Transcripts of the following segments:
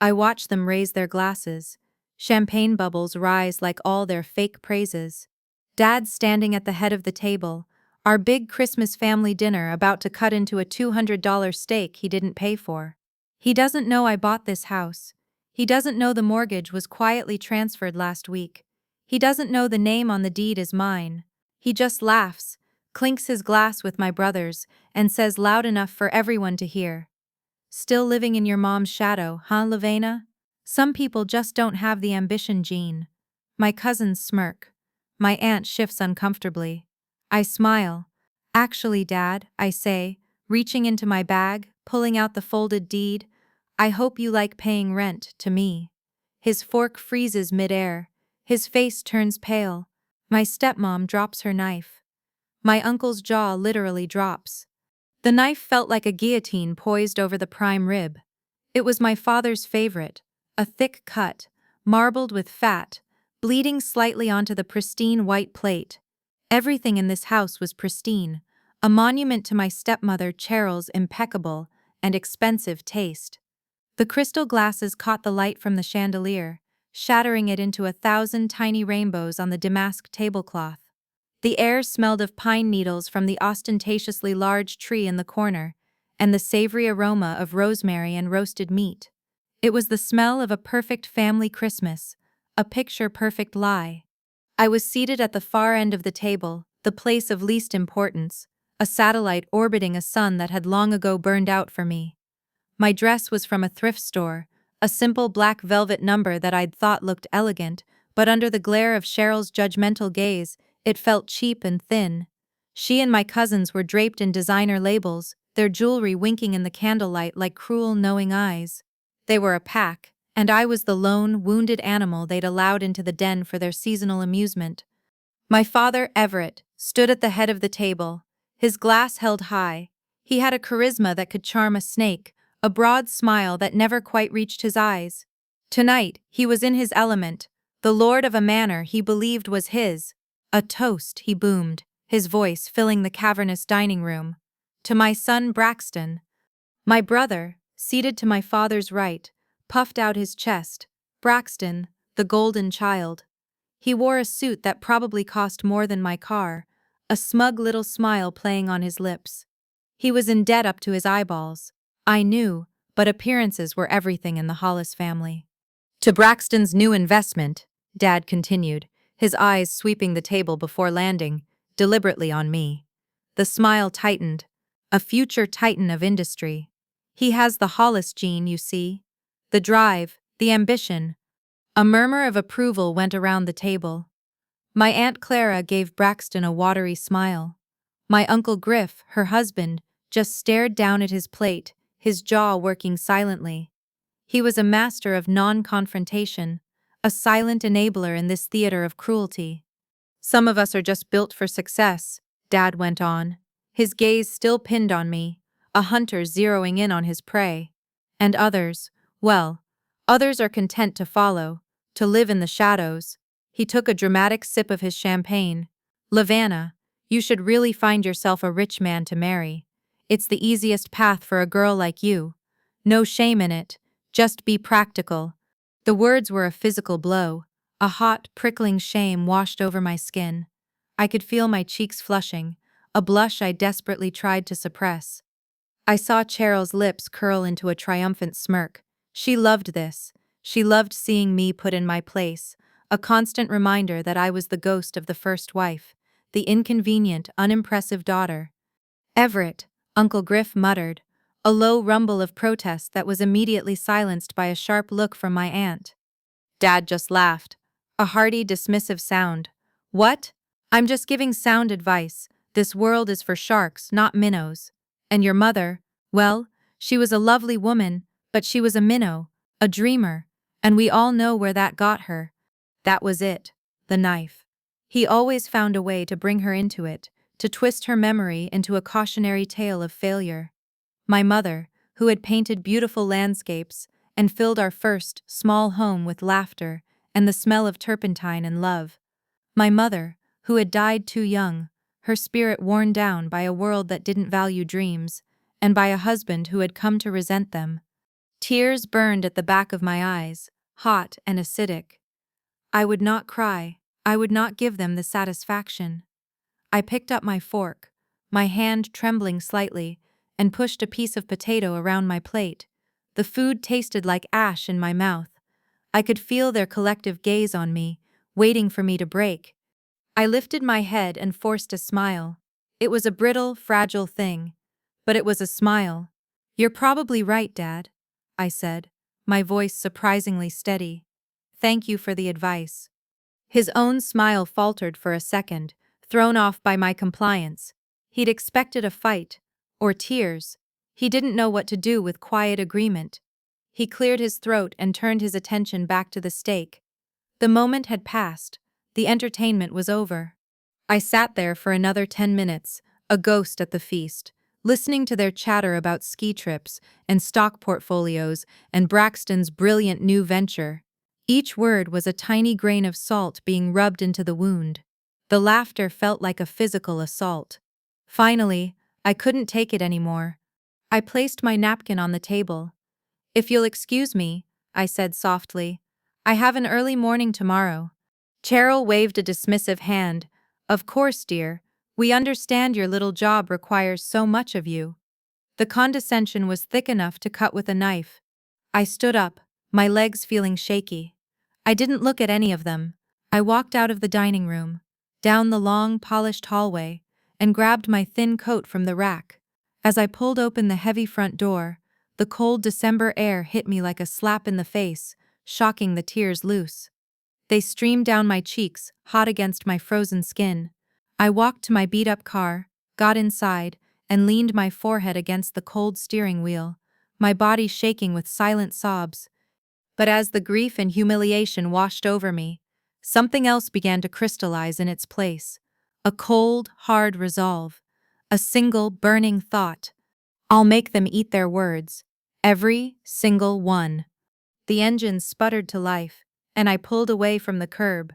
I watch them raise their glasses. Champagne bubbles rise like all their fake praises. Dad's standing at the head of the table, our big Christmas family dinner about to cut into a $200 steak he didn't pay for. He doesn't know I bought this house. He doesn't know the mortgage was quietly transferred last week. He doesn't know the name on the deed is mine. He just laughs, clinks his glass with my brother's, and says loud enough for everyone to hear. Still living in your mom's shadow, huh, Lavena? Some people just don't have the ambition gene. My cousins smirk. My aunt shifts uncomfortably. I smile. Actually, Dad, I say, reaching into my bag, pulling out the folded deed, I hope you like paying rent to me. His fork freezes midair. His face turns pale. My stepmom drops her knife. My uncle's jaw literally drops. The knife felt like a guillotine poised over the prime rib. It was my father's favorite, a thick cut, marbled with fat, bleeding slightly onto the pristine white plate. Everything in this house was pristine, a monument to my stepmother Cheryl's impeccable and expensive taste. The crystal glasses caught the light from the chandelier, shattering it into 1,000 tiny rainbows on the damask tablecloth. The air smelled of pine needles from the ostentatiously large tree in the corner, and the savory aroma of rosemary and roasted meat. It was the smell of a perfect family Christmas, a picture-perfect lie. I was seated at the far end of the table, the place of least importance, a satellite orbiting a sun that had long ago burned out for me. My dress was from a thrift store, a simple black velvet number that I'd thought looked elegant, but under the glare of Cheryl's judgmental gaze, it felt cheap and thin. She and my cousins were draped in designer labels, their jewelry winking in the candlelight like cruel, knowing eyes. They were a pack, and I was the lone, wounded animal they'd allowed into the den for their seasonal amusement. My father, Everett, stood at the head of the table, his glass held high. He had a charisma that could charm a snake, a broad smile that never quite reached his eyes. Tonight, he was in his element, the lord of a manor he believed was his. A toast, he boomed, his voice filling the cavernous dining room. To my son Braxton. My brother, seated to my father's right, puffed out his chest. Braxton, the golden child. He wore a suit that probably cost more than my car, a smug little smile playing on his lips. He was in debt up to his eyeballs. I knew, but appearances were everything in the Hollis family. To Braxton's new investment, Dad continued, his eyes sweeping the table before landing, deliberately on me. The smile tightened. A future titan of industry. He has the Hollis gene, you see. The drive, the ambition. A murmur of approval went around the table. My Aunt Clara gave Braxton a watery smile. My Uncle Griff, her husband, just stared down at his plate, his jaw working silently. He was a master of non-confrontation, a silent enabler in this theater of cruelty. Some of us are just built for success, Dad went on, his gaze still pinned on me, a hunter zeroing in on his prey. And others, well, others are content to follow, to live in the shadows. He took a dramatic sip of his champagne. Lavanna, you should really find yourself a rich man to marry. It's the easiest path for a girl like you. No shame in it, just be practical. The words were a physical blow. A hot, prickling shame washed over my skin. I could feel my cheeks flushing, a blush I desperately tried to suppress. I saw Cheryl's lips curl into a triumphant smirk. She loved this. She loved seeing me put in my place, a constant reminder that I was the ghost of the first wife, the inconvenient, unimpressive daughter. Everett, Uncle Griff muttered, a low rumble of protest that was immediately silenced by a sharp look from my aunt. Dad just laughed. A hearty, dismissive sound. What? I'm just giving sound advice. This world is for sharks, not minnows. And your mother, well, she was a lovely woman, but she was a minnow, a dreamer, and we all know where that got her. That was it, the knife. He always found a way to bring her into it, to twist her memory into a cautionary tale of failure. My mother, who had painted beautiful landscapes and filled our first, small home with laughter and the smell of turpentine and love. My mother, who had died too young, her spirit worn down by a world that didn't value dreams, and by a husband who had come to resent them. Tears burned at the back of my eyes, hot and acidic. I would not cry. I would not give them the satisfaction. I picked up my fork, my hand trembling slightly, and pushed a piece of potato around my plate. The food tasted like ash in my mouth. I could feel their collective gaze on me, waiting for me to break. I lifted my head and forced a smile. It was a brittle, fragile thing, but it was a smile. "You're probably right, Dad," I said, my voice surprisingly steady. "Thank you for the advice." His own smile faltered for a second, thrown off by my compliance. He'd expected a fight, or tears. He didn't know what to do with quiet agreement. He cleared his throat and turned his attention back to the steak. The moment had passed. The entertainment was over. I sat there for another 10 minutes, a ghost at the feast, listening to their chatter about ski trips and stock portfolios and Braxton's brilliant new venture. Each word was a tiny grain of salt being rubbed into the wound. The laughter felt like a physical assault. Finally, I couldn't take it anymore. I placed my napkin on the table. "If you'll excuse me," I said softly. "I have an early morning tomorrow." Cheryl waved a dismissive hand. "Of course, dear. We understand your little job requires so much of you." The condescension was thick enough to cut with a knife. I stood up, my legs feeling shaky. I didn't look at any of them. I walked out of the dining room, down the long, polished hallway, and grabbed my thin coat from the rack. As I pulled open the heavy front door, the cold December air hit me like a slap in the face, shocking the tears loose. They streamed down my cheeks, hot against my frozen skin. I walked to my beat-up car, got inside, and leaned my forehead against the cold steering wheel, my body shaking with silent sobs. But as the grief and humiliation washed over me, something else began to crystallize in its place. A cold, hard resolve. A single, burning thought. I'll make them eat their words. Every single one. The engine sputtered to life, and I pulled away from the curb,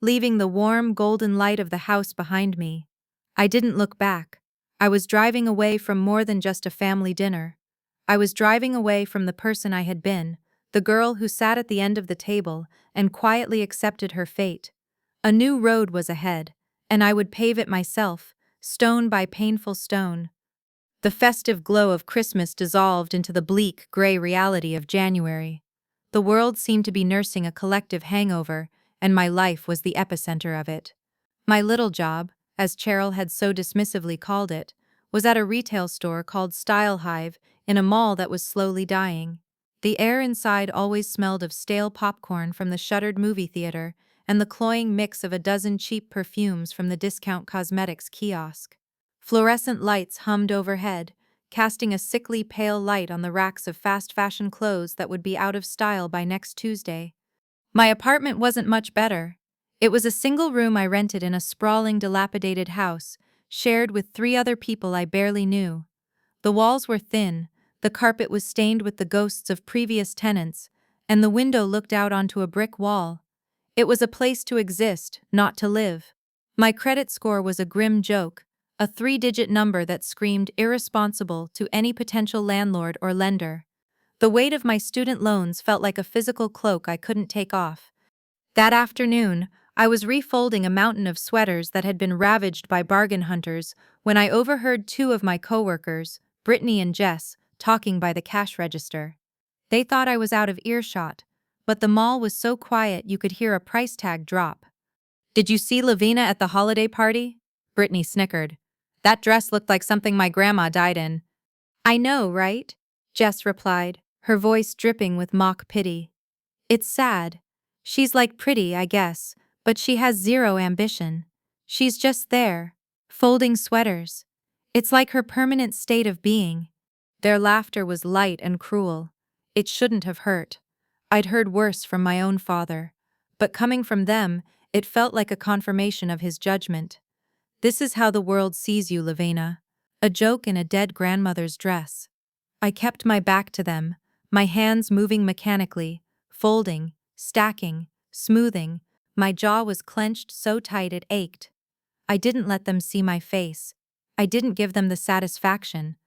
leaving the warm, golden light of the house behind me. I didn't look back. I was driving away from more than just a family dinner. I was driving away from the person I had been, the girl who sat at the end of the table and quietly accepted her fate. A new road was ahead, and I would pave it myself, stone by painful stone. The festive glow of Christmas dissolved into the bleak, gray reality of January. The world seemed to be nursing a collective hangover, and my life was the epicenter of it. My little job, as Cheryl had so dismissively called it, was at a retail store called Style Hive in a mall that was slowly dying. The air inside always smelled of stale popcorn from the shuttered movie theater and the cloying mix of a dozen cheap perfumes from the discount cosmetics kiosk. Fluorescent lights hummed overhead, casting a sickly pale light on the racks of fast fashion clothes that would be out of style by next Tuesday. My apartment wasn't much better. It was a single room I rented in a sprawling, dilapidated house, shared with 3 other people I barely knew. The walls were thin, the carpet was stained with the ghosts of previous tenants, and the window looked out onto a brick wall. It was a place to exist, not to live. My credit score was a grim joke, a 3-digit number that screamed irresponsible to any potential landlord or lender. The weight of my student loans felt like a physical cloak I couldn't take off. That afternoon, I was refolding a mountain of sweaters that had been ravaged by bargain hunters when I overheard 2 of my coworkers, Brittany and Jess, talking by the cash register. They thought I was out of earshot, but the mall was so quiet you could hear a price tag drop. "Did you see Lavina at the holiday party?" Brittany snickered. "That dress looked like something my grandma died in." "I know, right?" Jess replied, her voice dripping with mock pity. "It's sad. She's like pretty, I guess, but she has zero ambition. She's just there, folding sweaters. It's like her permanent state of being." Their laughter was light and cruel. It shouldn't have hurt. I'd heard worse from my own father, but coming from them, it felt like a confirmation of his judgment. "This is how the world sees you, Lavina. A joke in a dead grandmother's dress." I kept my back to them, my hands moving mechanically, folding, stacking, smoothing. My jaw was clenched so tight it ached. I didn't let them see my face. I didn't give them the satisfaction.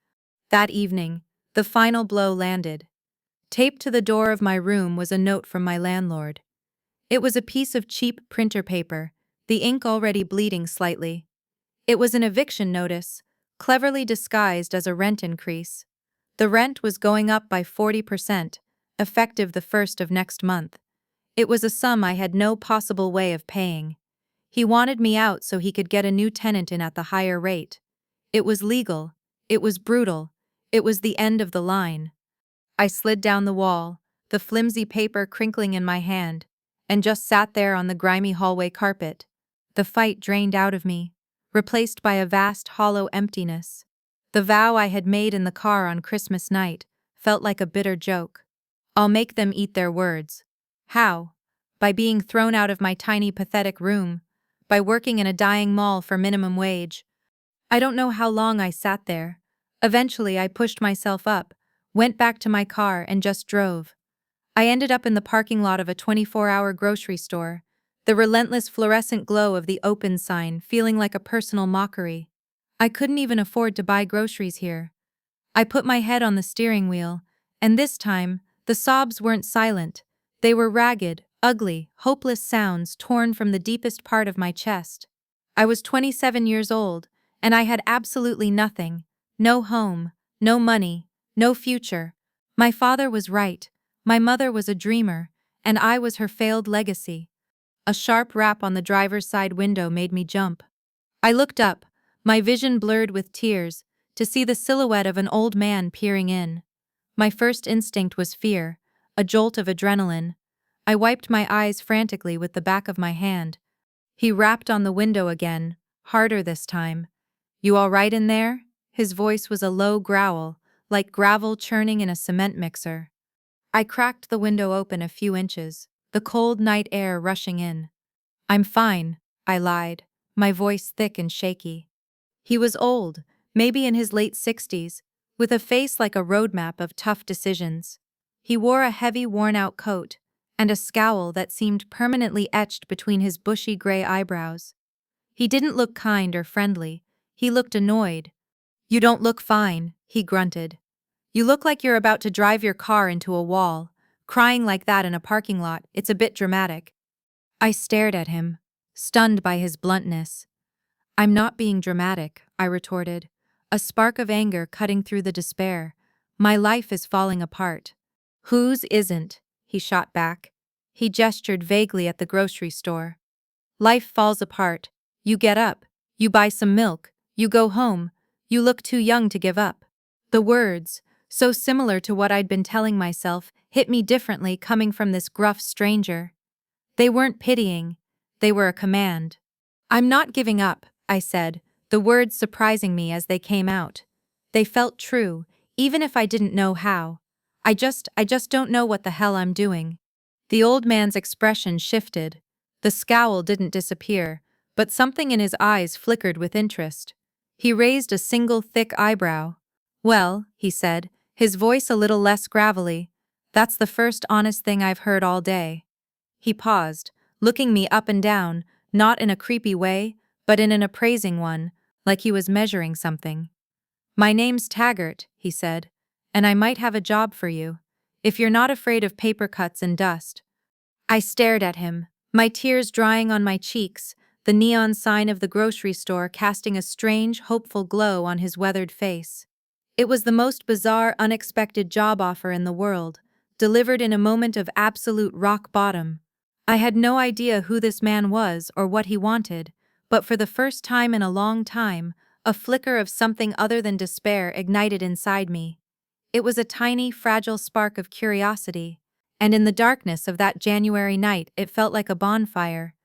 That evening, the final blow landed. Taped to the door of my room was a note from my landlord. It was a piece of cheap printer paper, the ink already bleeding slightly. It was an eviction notice, cleverly disguised as a rent increase. The rent was going up by 40%, effective the 1st of next month. It was a sum I had no possible way of paying. He wanted me out so he could get a new tenant in at the higher rate. It was legal. It was brutal. It was the end of the line. I slid down the wall, the flimsy paper crinkling in my hand, and just sat there on the grimy hallway carpet. The fight drained out of me, replaced by a vast hollow emptiness. The vow I had made in the car on Christmas night felt like a bitter joke. I'll make them eat their words. How? By being thrown out of my tiny pathetic room, by working in a dying mall for minimum wage. I don't know how long I sat there. Eventually I pushed myself up, went back to my car and just drove. I ended up in the parking lot of a 24-hour grocery store, the relentless fluorescent glow of the open sign feeling like a personal mockery. I couldn't even afford to buy groceries here. I put my head on the steering wheel, and this time, the sobs weren't silent. They were ragged, ugly, hopeless sounds torn from the deepest part of my chest. I was 27 years old, and I had absolutely nothing. No home, no money, no future. My father was right. My mother was a dreamer, and I was her failed legacy. A sharp rap on the driver's side window made me jump. I looked up, my vision blurred with tears, to see the silhouette of an old man peering in. My first instinct was fear, a jolt of adrenaline. I wiped my eyes frantically with the back of my hand. He rapped on the window again, harder this time. "You all right in there?" His voice was a low growl, like gravel churning in a cement mixer. I cracked the window open a few inches, the cold night air rushing in. "I'm fine," I lied, my voice thick and shaky. He was old, maybe in his late 60s, with a face like a roadmap of tough decisions. He wore a heavy worn-out coat, and a scowl that seemed permanently etched between his bushy gray eyebrows. He didn't look kind or friendly, he looked annoyed. "You don't look fine," he grunted. "You look like you're about to drive your car into a wall. Crying like that in a parking lot, it's a bit dramatic." I stared at him, stunned by his bluntness. "I'm not being dramatic," I retorted, a spark of anger cutting through the despair. "My life is falling apart." "Whose isn't?" he shot back. He gestured vaguely at the grocery store. "Life falls apart. You get up, you buy some milk, you go home, you look too young to give up." The words, so similar to what I'd been telling myself, hit me differently coming from this gruff stranger. They weren't pitying, they were a command. "I'm not giving up," I said, the words surprising me as they came out. They felt true, even if I didn't know how. I just don't know what the hell I'm doing." The old man's expression shifted. The scowl didn't disappear, but something in his eyes flickered with interest. He raised a single thick eyebrow. "Well," he said, his voice a little less gravelly, "that's the first honest thing I've heard all day." He paused, looking me up and down, not in a creepy way, but in an appraising one, like he was measuring something. "My name's Taggart," he said, "and I might have a job for you, if you're not afraid of paper cuts and dust." I stared at him, my tears drying on my cheeks, the neon sign of the grocery store casting a strange, hopeful glow on his weathered face. It was the most bizarre, unexpected job offer in the world, delivered in a moment of absolute rock bottom. I had no idea who this man was or what he wanted, but for the first time in a long time, a flicker of something other than despair ignited inside me. It was a tiny, fragile spark of curiosity, and in the darkness of that January night it felt like a bonfire.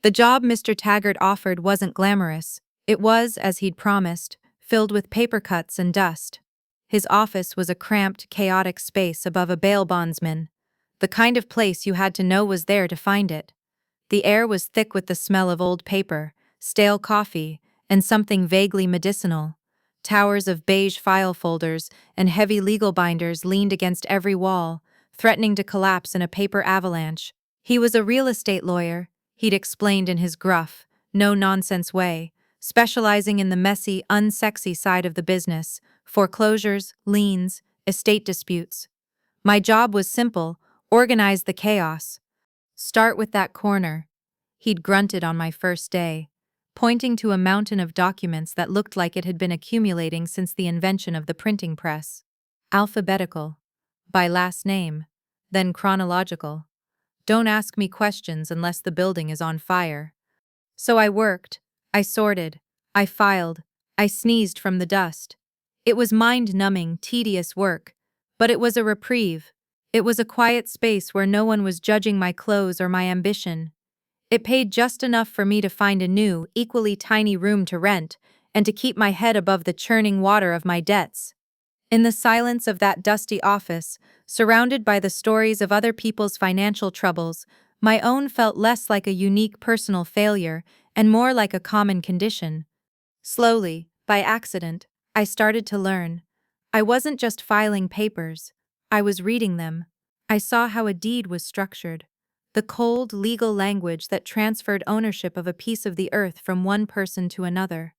The job Mr. Taggart offered wasn't glamorous. It was, as he'd promised, filled with paper cuts and dust. His office was a cramped, chaotic space above a bail bondsman, the kind of place you had to know was there to find it. The air was thick with the smell of old paper, stale coffee, and something vaguely medicinal. Towers of beige file folders and heavy legal binders leaned against every wall, threatening to collapse in a paper avalanche. He was a real estate lawyer, he'd explained in his gruff, no-nonsense way, specializing in the messy, unsexy side of the business, foreclosures, liens, estate disputes. My job was simple: organize the chaos. Start with that corner, he'd grunted on my first day, pointing to a mountain of documents that looked like it had been accumulating since the invention of the printing press. Alphabetical, by last name, then chronological. Don't ask me questions unless the building is on fire. So I worked, I sorted, I filed, I sneezed from the dust. It was mind-numbing, tedious work, but it was a reprieve. It was a quiet space where no one was judging my clothes or my ambition. It paid just enough for me to find a new, equally tiny room to rent and to keep my head above the churning water of my debts. In the silence of that dusty office, surrounded by the stories of other people's financial troubles, my own felt less like a unique personal failure and more like a common condition. Slowly, by accident, I started to learn. I wasn't just filing papers, I was reading them. I saw how a deed was structured. The cold, legal language that transferred ownership of a piece of the earth from one person to another.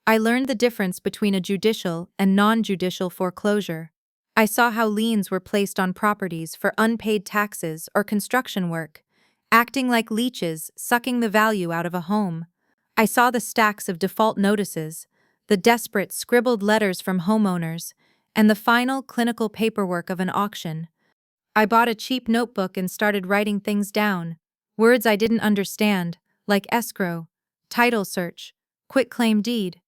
I learned the difference between a judicial and non-judicial foreclosure. I saw how liens were placed on properties for unpaid taxes or construction work, acting like leeches sucking the value out of a home. I saw the stacks of default notices, the desperate scribbled letters from homeowners, and the final clinical paperwork of an auction. I bought a cheap notebook and started writing things down, words I didn't understand, like escrow, title search, quitclaim deed.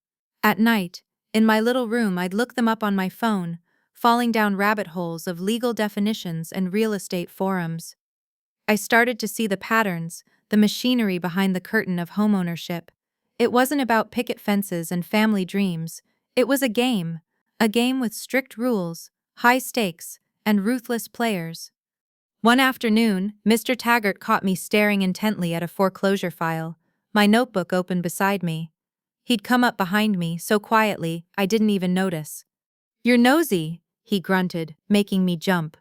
At night, in my little room, I'd look them up on my phone, falling down rabbit holes of legal definitions and real estate forums. I started to see the patterns, the machinery behind the curtain of homeownership. It wasn't about picket fences and family dreams. It was a game with strict rules, high stakes, and ruthless players. One afternoon, Mr. Taggart caught me staring intently at a foreclosure file, my notebook open beside me. He'd come up behind me so quietly I didn't even notice. "You're nosy," he grunted, making me jump.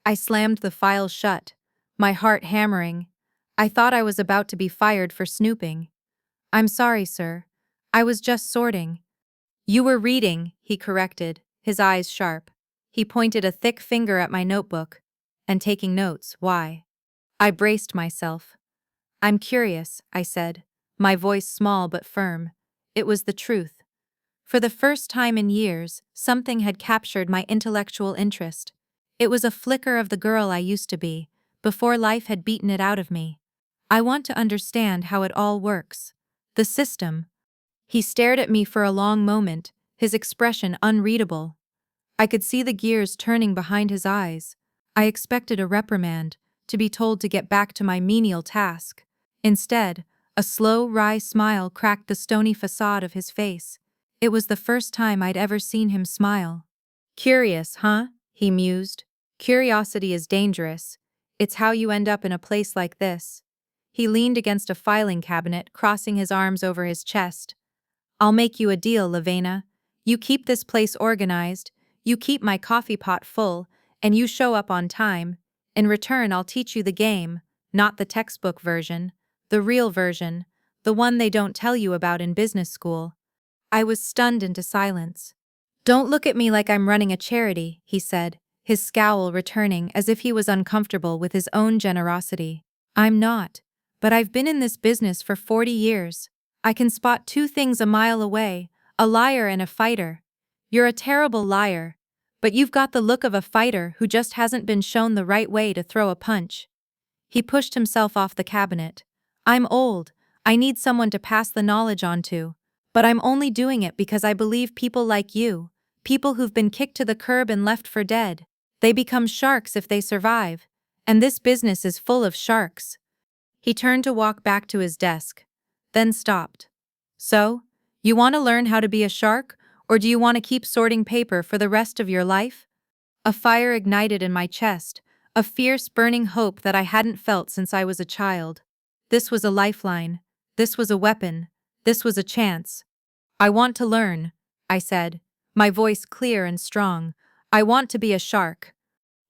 I slammed the file shut, my heart hammering. I thought I was about to be fired for snooping. "I'm sorry, sir. I was just sorting." "You were reading," he corrected, his eyes sharp. He pointed a thick finger at my notebook. "And taking notes, why?" I braced myself. "I'm curious," I said, my voice small but firm. It was the truth. For the first time in years, something had captured my intellectual interest. It was a flicker of the girl I used to be, before life had beaten it out of me. I want to understand how it all works. The system. He stared at me for a long moment, his expression unreadable. I could see the gears turning behind his eyes. I expected a reprimand, to be told to get back to my menial task. Instead, a slow, wry smile cracked the stony facade of his face. It was the first time I'd ever seen him smile. "Curious, huh?" he mused. "Curiosity is dangerous. It's how you end up in a place like this." He leaned against a filing cabinet, crossing his arms over his chest. "I'll make you a deal, Lavena. You keep this place organized, you keep my coffee pot full, and you show up on time. In return, I'll teach you the game, not the textbook version, the real version, the one they don't tell you about in business school." I was stunned into silence. "Don't look at me like I'm running a charity," he said, his scowl returning as if he was uncomfortable with his own generosity. "I'm not. But I've been in this business for 40 years. I can spot two things a mile away, a liar and a fighter. You're a terrible liar, but you've got the look of a fighter who just hasn't been shown the right way to throw a punch." He pushed himself off the cabinet. "I'm old. I need someone to pass the knowledge on to. But I'm only doing it because I believe people like you, people who've been kicked to the curb and left for dead, they become sharks if they survive. And this business is full of sharks." He turned to walk back to his desk, then stopped. "So, you want to learn how to be a shark, or do you want to keep sorting paper for the rest of your life?" A fire ignited in my chest, a fierce burning hope that I hadn't felt since I was a child. This was a lifeline. This was a weapon. This was a chance. "I want to learn," I said, my voice clear and strong. "I want to be a shark."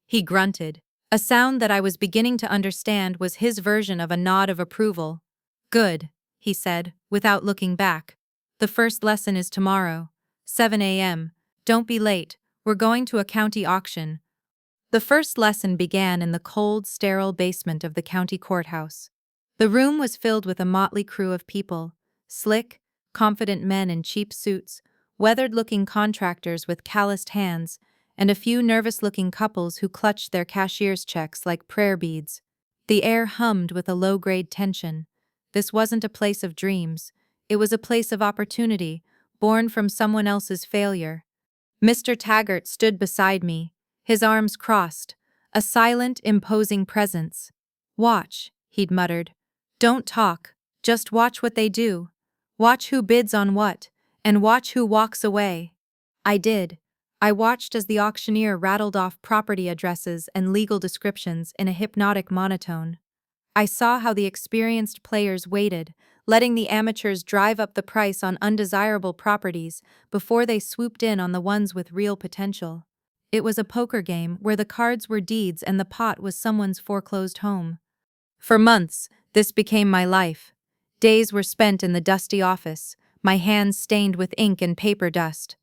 He grunted. A sound that I was beginning to understand was his version of a nod of approval. "Good," he said, without looking back. "The first lesson is tomorrow, 7 a.m. Don't be late, we're going to a county auction." The first lesson began in the cold, sterile basement of the county courthouse. The room was filled with a motley crew of people, slick, confident men in cheap suits, weathered-looking contractors with calloused hands, and a few nervous-looking couples who clutched their cashier's checks like prayer beads. The air hummed with a low-grade tension. This wasn't a place of dreams. It was a place of opportunity, born from someone else's failure. Mr. Taggart stood beside me, his arms crossed, a silent, imposing presence. "Watch," he'd muttered. "Don't talk, just watch what they do. Watch who bids on what, and watch who walks away." I did. I watched as the auctioneer rattled off property addresses and legal descriptions in a hypnotic monotone. I saw how the experienced players waited, letting the amateurs drive up the price on undesirable properties before they swooped in on the ones with real potential. It was a poker game where the cards were deeds and the pot was someone's foreclosed home. For months, this became my life. Days were spent in the dusty office, my hands stained with ink and paper dust.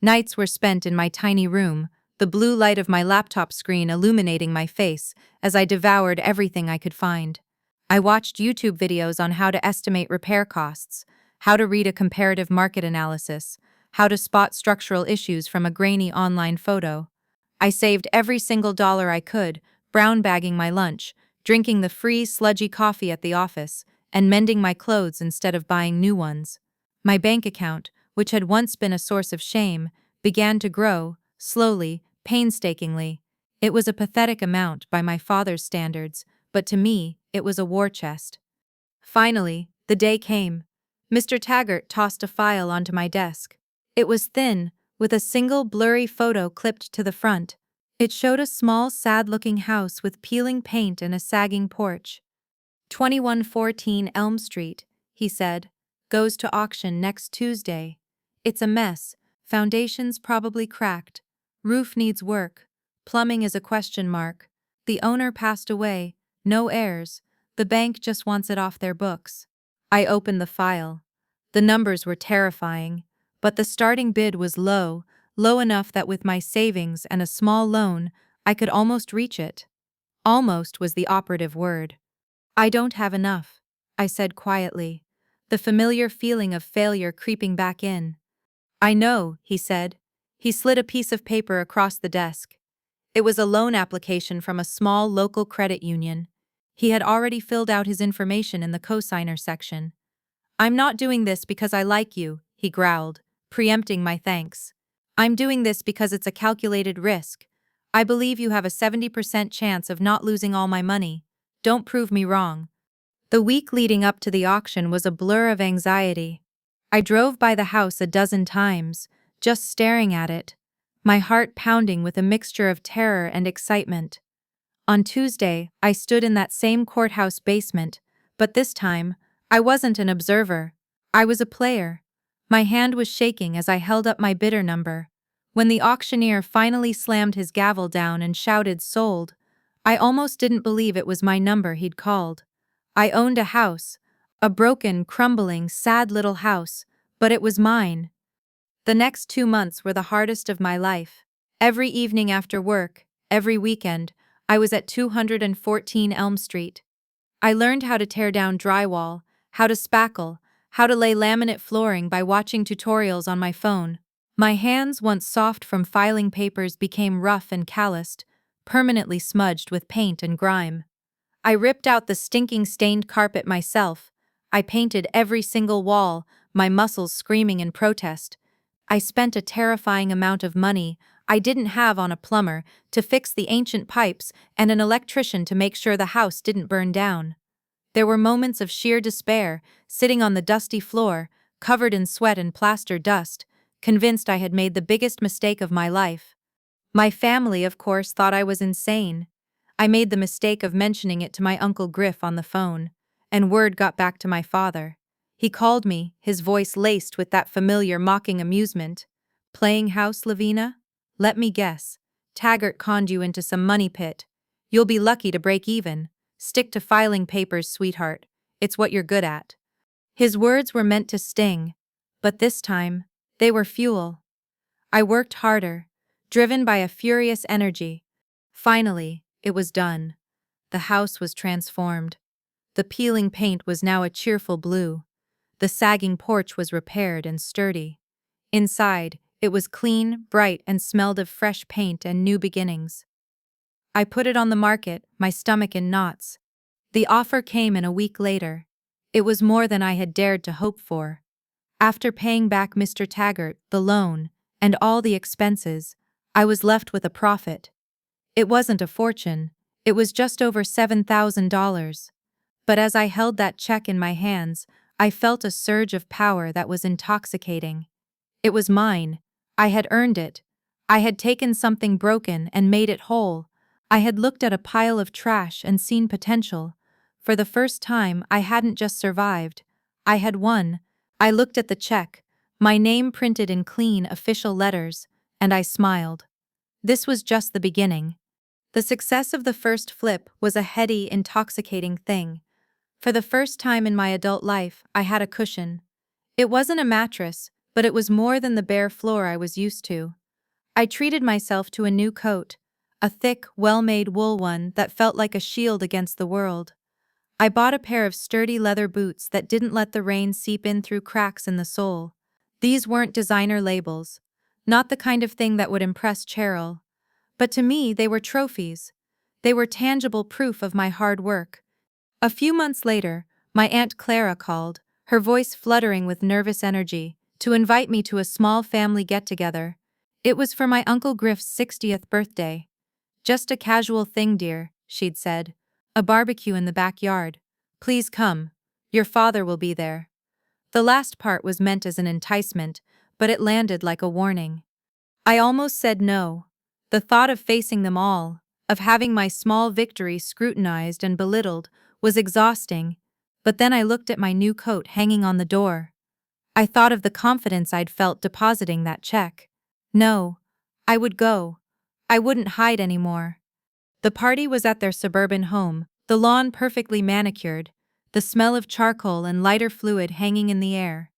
Nights were spent in my tiny room, the blue light of my laptop screen illuminating my face as I devoured everything I could find. I watched YouTube videos on how to estimate repair costs, how to read a comparative market analysis, how to spot structural issues from a grainy online photo. I saved every single dollar I could, brown bagging my lunch, drinking the free sludgy coffee at the office, and mending my clothes instead of buying new ones. My bank account, which had once been a source of shame, began to grow, slowly, painstakingly. It was a pathetic amount by my father's standards, but to me, it was a war chest. Finally, the day came. Mr. Taggart tossed a file onto my desk. It was thin, with a single blurry photo clipped to the front. It showed a small, sad-looking house with peeling paint and a sagging porch. 2114 Elm Street, he said, goes to auction next Tuesday. It's a mess, foundations probably cracked, roof needs work, plumbing is a question mark. The owner passed away, no heirs, the bank just wants it off their books. I opened the file. The numbers were terrifying, but the starting bid was low, low enough that with my savings and a small loan, I could almost reach it. Almost was the operative word. "I don't have enough," I said quietly, the familiar feeling of failure creeping back in. "I know," he said. He slid a piece of paper across the desk. It was a loan application from a small local credit union. He had already filled out his information in the cosigner section. "I'm not doing this because I like you," he growled, preempting my thanks. "I'm doing this because it's a calculated risk. I believe you have a 70% chance of not losing all my money. Don't prove me wrong." The week leading up to the auction was a blur of anxiety. I drove by the house a dozen times, just staring at it, my heart pounding with a mixture of terror and excitement. On Tuesday, I stood in that same courthouse basement, but this time, I wasn't an observer. I was a player. My hand was shaking as I held up my bidder number. When the auctioneer finally slammed his gavel down and shouted "sold," I almost didn't believe it was my number he'd called. I owned a house, a broken, crumbling, sad little house, but it was mine. The next 2 months were the hardest of my life. Every evening after work, every weekend, I was at 214 Elm Street. I learned how to tear down drywall, how to spackle, how to lay laminate flooring by watching tutorials on my phone. My hands, once soft from filing papers, became rough and calloused, permanently smudged with paint and grime. I ripped out the stinking stained carpet myself. I painted every single wall, my muscles screaming in protest. I spent a terrifying amount of money I didn't have on a plumber to fix the ancient pipes and an electrician to make sure the house didn't burn down. There were moments of sheer despair, sitting on the dusty floor, covered in sweat and plaster dust, convinced I had made the biggest mistake of my life. My family, of course, thought I was insane. I made the mistake of mentioning it to my Uncle Griff on the phone, and word got back to my father. He called me, his voice laced with that familiar mocking amusement. "Playing house, Lavina? Let me guess. Taggart conned you into some money pit. You'll be lucky to break even. Stick to filing papers, sweetheart. It's what you're good at." His words were meant to sting, but this time, they were fuel. I worked harder, driven by a furious energy. Finally, it was done. The house was transformed. The peeling paint was now a cheerful blue. The sagging porch was repaired and sturdy. Inside, it was clean, bright, and smelled of fresh paint and new beginnings. I put it on the market, my stomach in knots. The offer came in a week later. It was more than I had dared to hope for. After paying back Mr. Taggart, the loan, and all the expenses, I was left with a profit. It wasn't a fortune, it was just over $7,000. But as I held that check in my hands, I felt a surge of power that was intoxicating. It was mine. I had earned it. I had taken something broken and made it whole. I had looked at a pile of trash and seen potential. For the first time, I hadn't just survived. I had won. I looked at the check, my name printed in clean, official letters, and I smiled. This was just the beginning. The success of the first flip was a heady, intoxicating thing. For the first time in my adult life, I had a cushion. It wasn't a mattress, but it was more than the bare floor I was used to. I treated myself to a new coat, a thick, well-made wool one that felt like a shield against the world. I bought a pair of sturdy leather boots that didn't let the rain seep in through cracks in the sole. These weren't designer labels, not the kind of thing that would impress Cheryl. But to me, they were trophies. They were tangible proof of my hard work. A few months later, my Aunt Clara called, her voice fluttering with nervous energy, to invite me to a small family get-together. It was for my Uncle Griff's 60th birthday. "Just a casual thing, dear," she'd said. "A barbecue in the backyard. Please come. Your father will be there." The last part was meant as an enticement, but it landed like a warning. I almost said no. The thought of facing them all, of having my small victory scrutinized and belittled, was exhausting, but then I looked at my new coat hanging on the door. I thought of the confidence I'd felt depositing that check. No, I would go. I wouldn't hide anymore. The party was at their suburban home, the lawn perfectly manicured, the smell of charcoal and lighter fluid hanging in the air.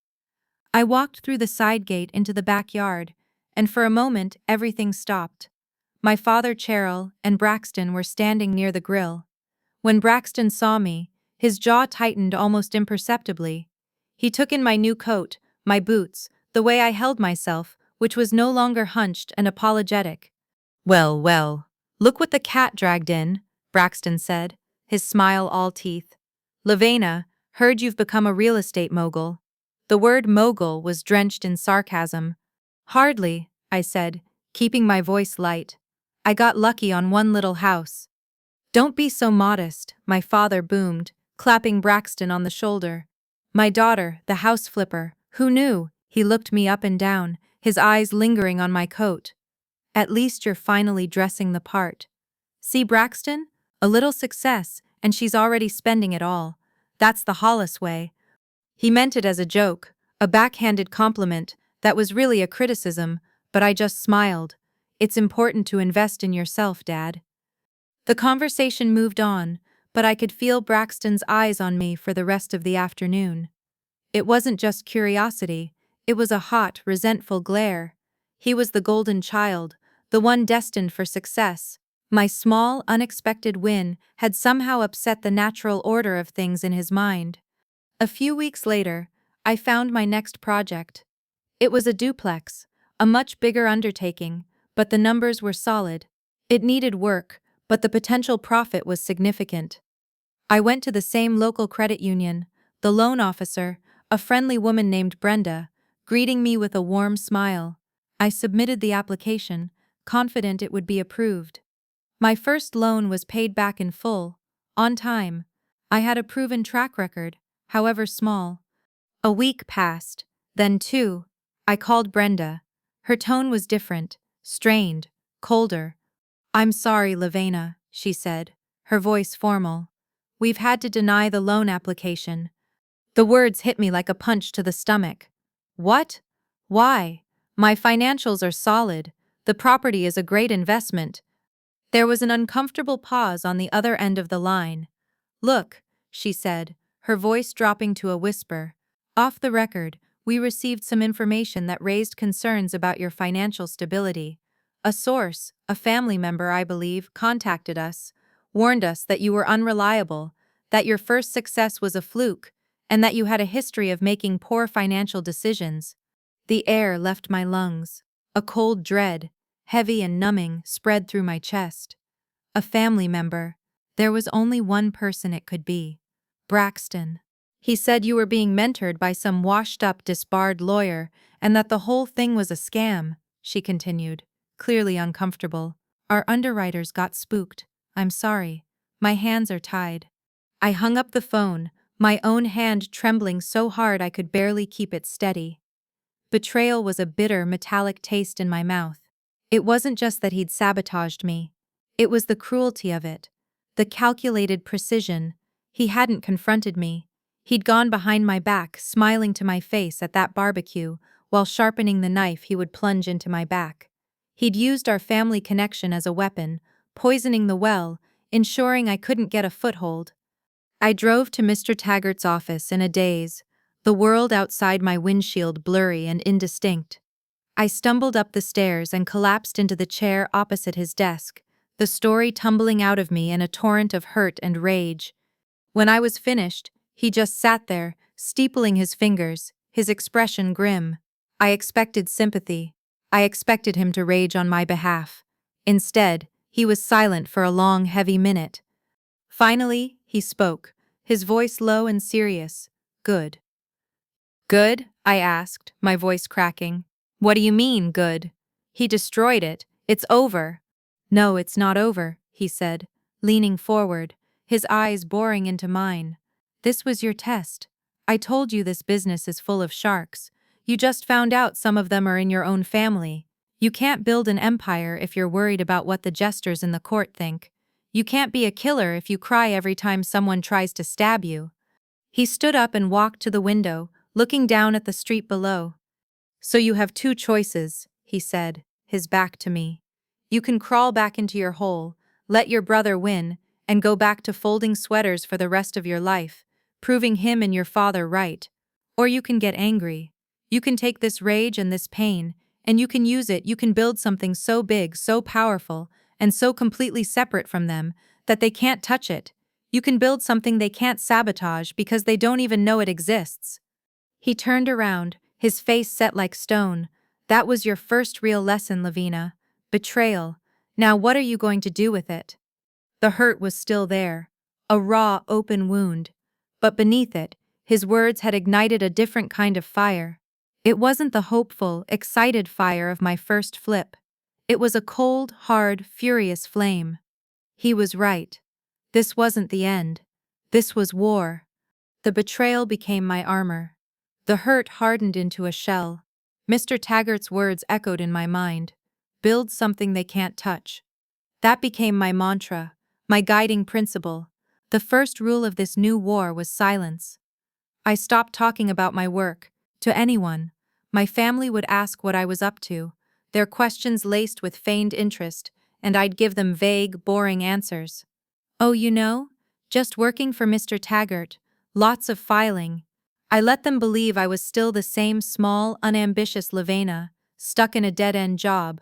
I walked through the side gate into the backyard, and for a moment everything stopped. My father, Cheryl, and Braxton were standing near the grill. When Braxton saw me, his jaw tightened almost imperceptibly. He took in my new coat, my boots, the way I held myself, which was no longer hunched and apologetic. "Well, well, look what the cat dragged in," Braxton said, his smile all teeth. "Lavena, heard you've become a real estate mogul." The word mogul was drenched in sarcasm. "Hardly," I said, keeping my voice light. "I got lucky on one little house." "Don't be so modest," my father boomed, clapping Braxton on the shoulder. "My daughter, the house flipper, who knew?" He looked me up and down, his eyes lingering on my coat. "At least you're finally dressing the part. See Braxton? A little success, and she's already spending it all. That's the Hollis way." He meant it as a joke, a backhanded compliment that was really a criticism, but I just smiled. "It's important to invest in yourself, Dad." The conversation moved on, but I could feel Braxton's eyes on me for the rest of the afternoon. It wasn't just curiosity, it was a hot, resentful glare. He was the golden child, the one destined for success. My small, unexpected win had somehow upset the natural order of things in his mind. A few weeks later, I found my next project. It was a duplex, a much bigger undertaking, but the numbers were solid. It needed work, but the potential profit was significant. I went to the same local credit union, the loan officer, a friendly woman named Brenda, greeting me with a warm smile. I submitted the application, confident it would be approved. My first loan was paid back in full, on time. I had a proven track record, however small. A week passed, then two. I called Brenda. Her tone was different, strained, colder. "I'm sorry, Lavena," she said, her voice formal. "We've had to deny the loan application." The words hit me like a punch to the stomach. "What? Why? My financials are solid. The property is a great investment." There was an uncomfortable pause on the other end of the line. "Look," she said, her voice dropping to a whisper. "Off the record, we received some information that raised concerns about your financial stability. A source, a family member I believe, contacted us, warned us that you were unreliable, that your first success was a fluke, and that you had a history of making poor financial decisions. The air left my lungs. A cold dread, heavy and numbing, spread through my chest. A family member. There was only one person it could be. Braxton. He said you were being mentored by some washed-up, disbarred lawyer, and that the whole thing was a scam, she continued, clearly uncomfortable. Our underwriters got spooked. I'm sorry. My hands are tied. I hung up the phone, my own hand trembling so hard I could barely keep it steady. Betrayal was a bitter, metallic taste in my mouth. It wasn't just that he'd sabotaged me. It was the cruelty of it. The calculated precision. He hadn't confronted me. He'd gone behind my back, smiling to my face at that barbecue, while sharpening the knife he would plunge into my back. He'd used our family connection as a weapon, poisoning the well, ensuring I couldn't get a foothold. I drove to Mr. Taggart's office in a daze, the world outside my windshield blurry and indistinct. I stumbled up the stairs and collapsed into the chair opposite his desk, the story tumbling out of me in a torrent of hurt and rage. When I was finished, he just sat there, steepling his fingers, his expression grim. I expected sympathy. I expected him to rage on my behalf. Instead, he was silent for a long, heavy minute. Finally, he spoke, his voice low and serious. Good. Good? I asked, my voice cracking. What do you mean, good? He destroyed it. It's over. No, it's not over, he said, leaning forward, his eyes boring into mine. This was your test. I told you this business is full of sharks. You just found out some of them are in your own family. You can't build an empire if you're worried about what the jesters in the court think. You can't be a killer if you cry every time someone tries to stab you. He stood up and walked to the window, looking down at the street below. So you have two choices, he said, his back to me. You can crawl back into your hole, let your brother win, and go back to folding sweaters for the rest of your life, proving him and your father right. Or you can get angry. You can take this rage and this pain, and you can use it. You can build something so big, so powerful, and so completely separate from them, that they can't touch it. You can build something they can't sabotage because they don't even know it exists. He turned around, his face set like stone. That was your first real lesson, Lavina. Betrayal. Now what are you going to do with it? The hurt was still there. A raw, open wound. But beneath it, his words had ignited a different kind of fire. It wasn't the hopeful, excited fire of my first flip. It was a cold, hard, furious flame. He was right. This wasn't the end. This was war. The betrayal became my armor. The hurt hardened into a shell. Mr. Taggart's words echoed in my mind. Build something they can't touch. That became my mantra, my guiding principle. The first rule of this new war was silence. I stopped talking about my work, to anyone. My family would ask what I was up to, their questions laced with feigned interest, and I'd give them vague, boring answers. Oh, just working for Mr. Taggart, lots of filing. I let them believe I was still the same small, unambitious Lavina, stuck in a dead-end job.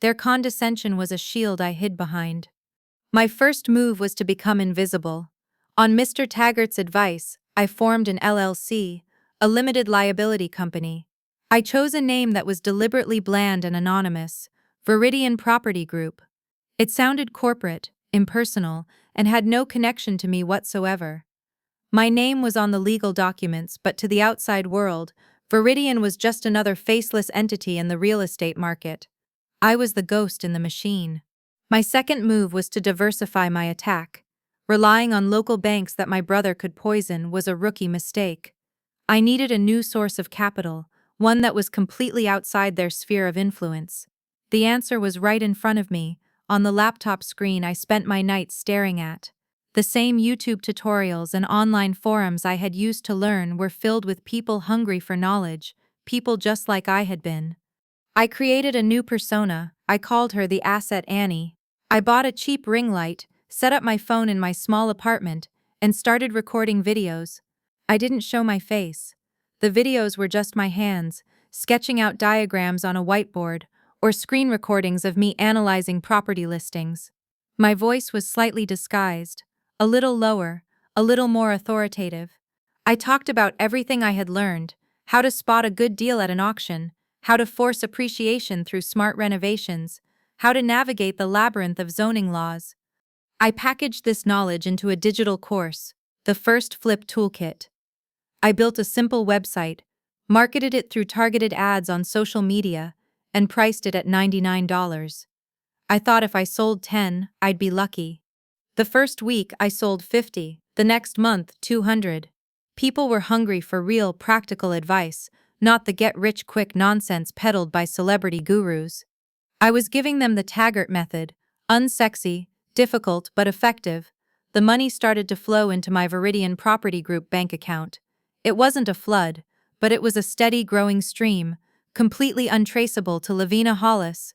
Their condescension was a shield I hid behind. My first move was to become invisible. On Mr. Taggart's advice, I formed an LLC, a limited liability company. I chose a name that was deliberately bland and anonymous, Viridian Property Group. It sounded corporate, impersonal, and had no connection to me whatsoever. My name was on the legal documents, but to the outside world, Viridian was just another faceless entity in the real estate market. I was the ghost in the machine. My second move was to diversify my attack. Relying on local banks that my brother could poison was a rookie mistake. I needed a new source of capital, one that was completely outside their sphere of influence. The answer was right in front of me, on the laptop screen I spent my nights staring at. The same YouTube tutorials and online forums I had used to learn were filled with people hungry for knowledge, people just like I had been. I created a new persona. I called her the Asset Annie. I bought a cheap ring light, set up my phone in my small apartment, and started recording videos. I didn't show my face. The videos were just my hands, sketching out diagrams on a whiteboard, or screen recordings of me analyzing property listings. My voice was slightly disguised, a little lower, a little more authoritative. I talked about everything I had learned: how to spot a good deal at an auction, how to force appreciation through smart renovations, how to navigate the labyrinth of zoning laws. I packaged this knowledge into a digital course, the First Flip Toolkit. I built a simple website, marketed it through targeted ads on social media, and priced it at $99. I thought if I sold 10, I'd be lucky. The first week I sold 50, the next month 200. People were hungry for real practical advice, not the get-rich-quick nonsense peddled by celebrity gurus. I was giving them the Taggart method: unsexy, difficult but effective. The money started to flow into my Viridian Property Group bank account. It wasn't a flood, but it was a steady growing stream, completely untraceable to Lavina Hollis.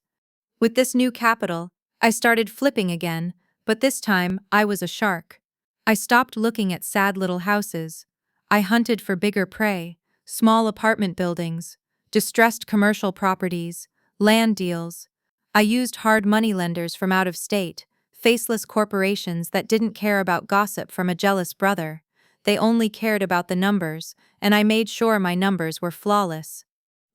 With this new capital, I started flipping again, but this time I was a shark. I stopped looking at sad little houses. I hunted for bigger prey: small apartment buildings, distressed commercial properties, land deals. I used hard money lenders from out of state, faceless corporations that didn't care about gossip from a jealous brother. They only cared about the numbers, and I made sure my numbers were flawless.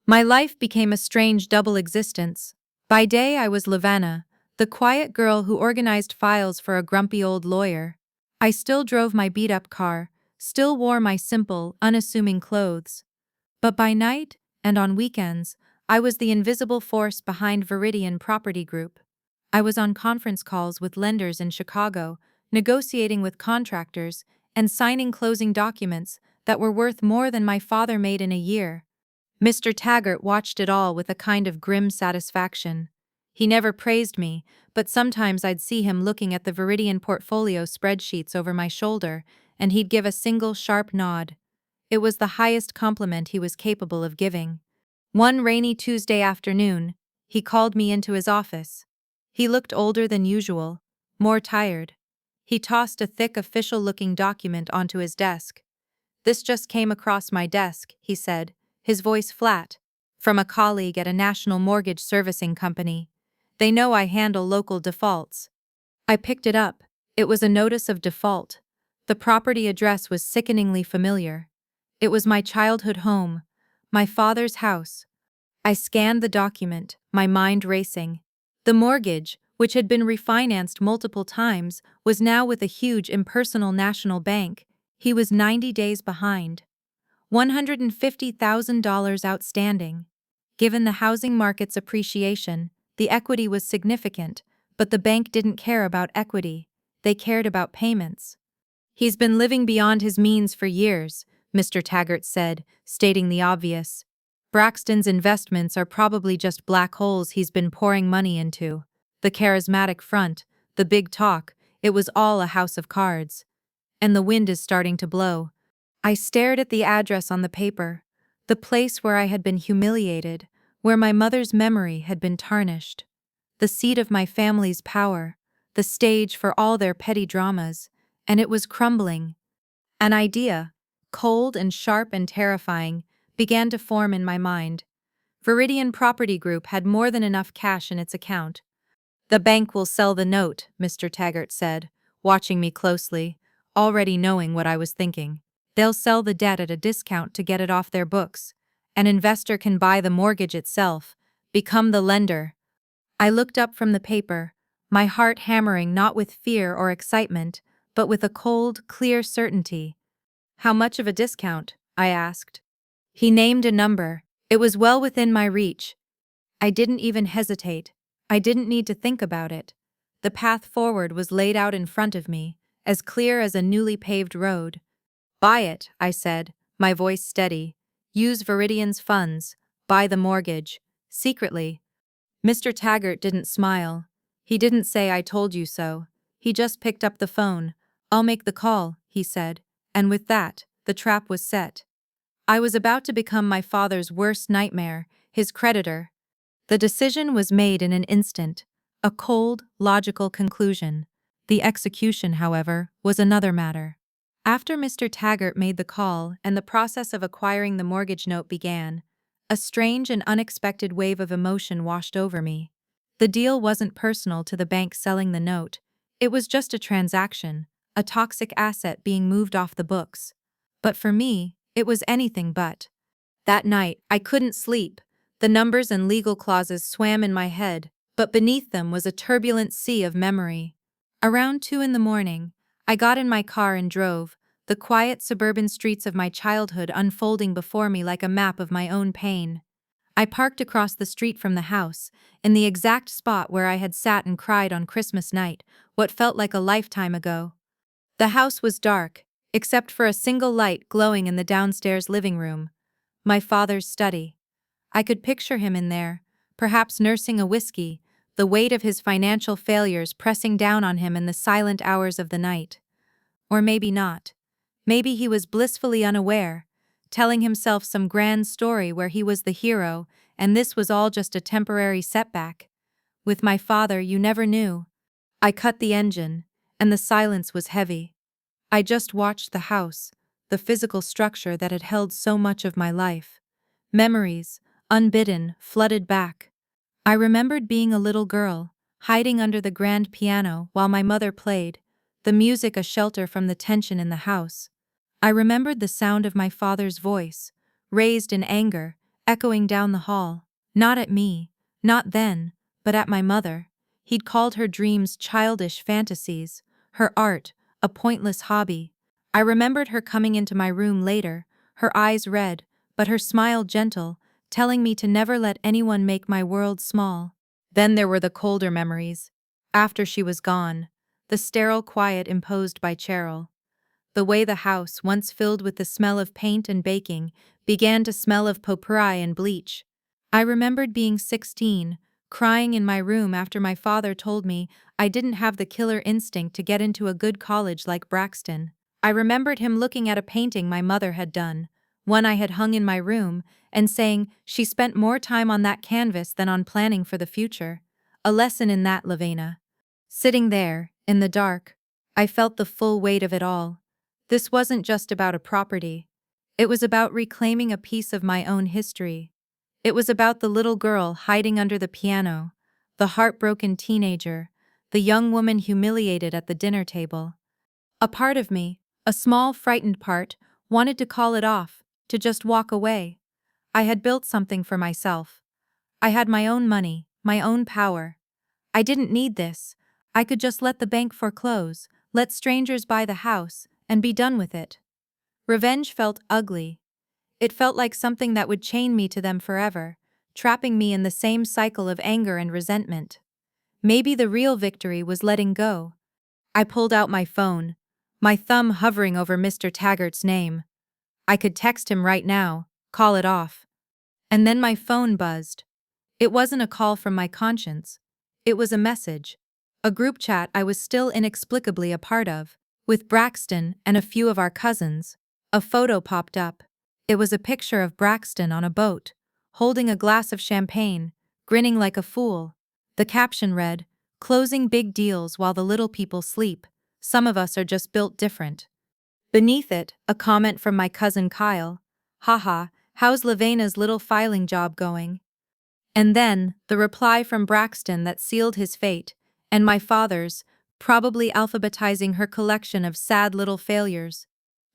My life became a strange double existence. By day I was Lavanna, the quiet girl who organized files for a grumpy old lawyer. I still drove my beat-up car, still wore my simple, unassuming clothes. But by night, and on weekends, I was the invisible force behind Viridian Property Group. I was on conference calls with lenders in Chicago, negotiating with contractors, and signing closing documents that were worth more than my father made in a year. Mr. Taggart watched it all with a kind of grim satisfaction. He never praised me, but sometimes I'd see him looking at the Viridian portfolio spreadsheets over my shoulder, and he'd give a single sharp nod. It was the highest compliment he was capable of giving. One rainy Tuesday afternoon, he called me into his office. He looked older than usual, more tired. He tossed a thick official-looking document onto his desk. "This just came across my desk," he said, his voice flat, "from a colleague at a national mortgage servicing company. They know I handle local defaults." I picked it up. It was a notice of default. The property address was sickeningly familiar. It was my childhood home, my father's house. I scanned the document, my mind racing. The mortgage, which had been refinanced multiple times, was now with a huge impersonal national bank. He was 90 days behind. $150,000 outstanding. Given the housing market's appreciation, the equity was significant, but the bank didn't care about equity. They cared about payments. "He's been living beyond his means for years," Mr. Taggart said, stating the obvious. "Braxton's investments are probably just black holes he's been pouring money into. The charismatic front, the big talk, it was all a house of cards. And the wind is starting to blow." I stared at the address on the paper, the place where I had been humiliated, where my mother's memory had been tarnished. The seat of my family's power, the stage for all their petty dramas, and it was crumbling. An idea, cold and sharp and terrifying, began to form in my mind. Viridian Property Group had more than enough cash in its account. "The bank will sell the note," Mr. Taggart said, watching me closely, already knowing what I was thinking. "They'll sell the debt at a discount to get it off their books. An investor can buy the mortgage itself, become the lender." I looked up from the paper, my heart hammering not with fear or excitement, but with a cold, clear certainty. "How much of a discount?" I asked. He named a number. It was well within my reach. I didn't even hesitate. I didn't need to think about it. The path forward was laid out in front of me, as clear as a newly paved road. "Buy it," I said, my voice steady. "Use Viridian's funds. Buy the mortgage. Secretly." Mr. Taggart didn't smile. He didn't say "I told you so." He just picked up the phone. "I'll make the call," he said, and with that, the trap was set. I was about to become my father's worst nightmare, his creditor. The decision was made in an instant, a cold, logical conclusion. The execution, however, was another matter. After Mr. Taggart made the call and the process of acquiring the mortgage note began, A strange and unexpected wave of emotion washed over me. The deal wasn't personal to the bank selling the note. It was just a transaction, a toxic asset being moved off the books. But for me, it was anything but. That night, I couldn't sleep. The numbers and legal clauses swam in my head, but beneath them was a turbulent sea of memory. Around 2 in the morning, I got in my car and drove, the quiet suburban streets of my childhood unfolding before me like a map of my own pain. I parked across the street from the house, in the exact spot where I had sat and cried on Christmas night, what felt like a lifetime ago. The house was dark, except for a single light glowing in the downstairs living room, my father's study. I could picture him in there, perhaps nursing a whiskey, the weight of his financial failures pressing down on him in the silent hours of the night. Or maybe not. Maybe he was blissfully unaware, telling himself some grand story where he was the hero, and this was all just a temporary setback. With my father, you never knew. I cut the engine, and the silence was heavy. I just watched the house, the physical structure that had held so much of my life. Memories, unbidden, flooded back. I remembered being a little girl, hiding under the grand piano while my mother played, the music a shelter from the tension in the house. I remembered the sound of my father's voice, raised in anger, echoing down the hall. Not at me, not then, but at my mother. He'd called her dreams childish fantasies, her art a pointless hobby. I remembered her coming into my room later, her eyes red, but her smile gentle, telling me to never let anyone make my world small. Then there were the colder memories. After she was gone, the sterile quiet imposed by Cheryl. The way the house, once filled with the smell of paint and baking, began to smell of potpourri and bleach. I remembered being 16, crying in my room after my father told me I didn't have the killer instinct to get into a good college like Braxton. I remembered him looking at a painting my mother had done, one I had hung in my room, and saying she spent more time on that canvas than on planning for the future. A lesson in that, Lavena. Sitting there, in the dark, I felt the full weight of it all. This wasn't just about a property. It was about reclaiming a piece of my own history. It was about the little girl hiding under the piano, the heartbroken teenager, the young woman humiliated at the dinner table. A part of me, a small frightened part, wanted to call it off, to just walk away. I had built something for myself. I had my own money, my own power. I didn't need this. I could just let the bank foreclose, let strangers buy the house, and be done with it. Revenge felt ugly. It felt like something that would chain me to them forever, trapping me in the same cycle of anger and resentment. Maybe the real victory was letting go. I pulled out my phone, my thumb hovering over Mr. Taggart's name. I could text him right now, call it off. And then my phone buzzed. It wasn't a call from my conscience. It was a message. A group chat I was still inexplicably a part of, with Braxton and a few of our cousins. A photo popped up. It was a picture of Braxton on a boat, holding a glass of champagne, grinning like a fool. The caption read, "Closing big deals while the little people sleep. Some of us are just built different." Beneath it, a comment from my cousin Kyle. "Haha, how's Lavena's little filing job going?" And then, the reply from Braxton that sealed his fate, and my father's, probably alphabetizing her collection of sad little failures.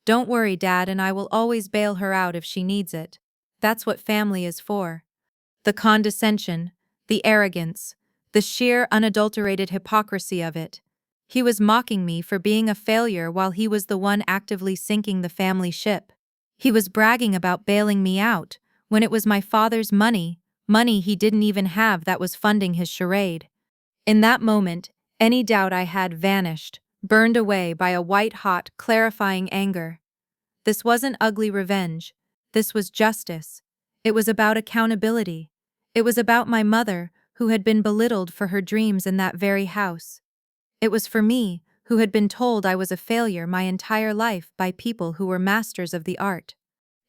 "Don't worry, Dad, and I will always bail her out if she needs it. That's what family is for." The condescension, the arrogance, the sheer unadulterated hypocrisy of it. He was mocking me for being a failure while he was the one actively sinking the family ship. He was bragging about bailing me out, when it was my father's money, money he didn't even have that was funding his charade. In that moment, any doubt I had vanished, burned away by a white-hot, clarifying anger. This wasn't ugly revenge. This was justice. It was about accountability. It was about my mother, who had been belittled for her dreams in that very house. It was for me, who had been told I was a failure my entire life by people who were masters of the art.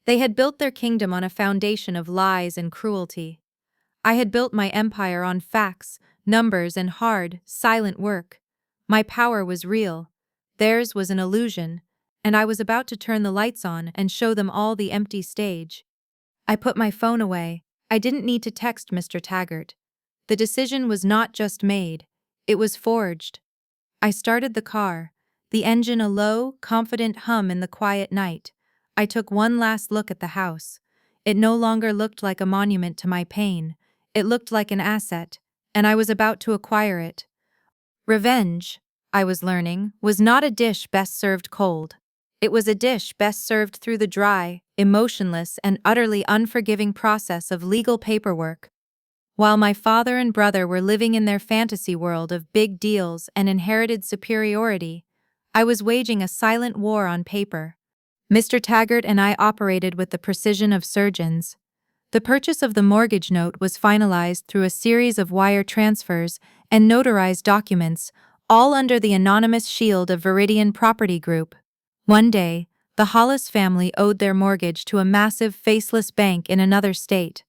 They had built their kingdom on a foundation of lies and cruelty. I had built my empire on facts, numbers, and hard, silent work. My power was real. Theirs was an illusion, and I was about to turn the lights on and show them all the empty stage. I put my phone away. I didn't need to text Mr. Taggart. The decision was not just made, it was forged. I started the car, the engine a low, confident hum in the quiet night. I took one last look at the house. It no longer looked like a monument to my pain. It looked like an asset, and I was about to acquire it. Revenge, I was learning, was not a dish best served cold. It was a dish best served through the dry, emotionless, and utterly unforgiving process of legal paperwork. While my father and brother were living in their fantasy world of big deals and inherited superiority, I was waging a silent war on paper. Mr. Taggart and I operated with the precision of surgeons. The purchase of the mortgage note was finalized through a series of wire transfers and notarized documents, all under the anonymous shield of Viridian Property Group. One day, the Hollis family owed their mortgage to a massive, faceless bank in another state.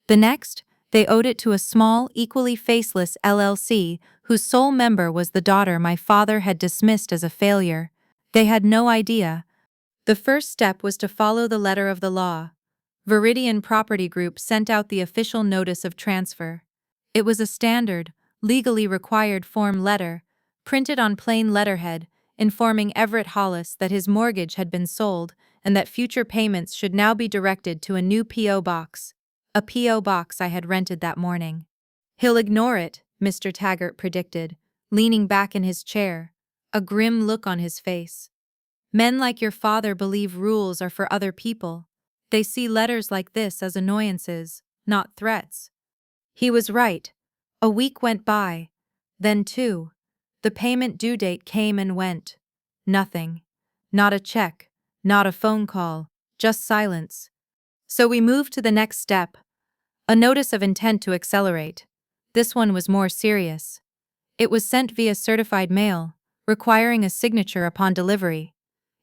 The next, they owed it to a small, equally faceless LLC whose sole member was the daughter my father had dismissed as a failure. They had no idea. The first step was to follow the letter of the law. Viridian Property Group sent out the official notice of transfer. It was a standard, legally required form letter, printed on plain letterhead, informing Everett Hollis that his mortgage had been sold and that future payments should now be directed to a new P.O. box. A P.O. box I had rented that morning. "He'll ignore it," Mr. Taggart predicted, leaning back in his chair, a grim look on his face. "Men like your father believe rules are for other people. They see letters like this as annoyances, not threats." He was right. A week went by. Then two. The payment due date came and went. Nothing. Not a check. Not a phone call. Just silence. So we moved to the next step. A notice of intent to accelerate. This one was more serious. It was sent via certified mail, requiring a signature upon delivery.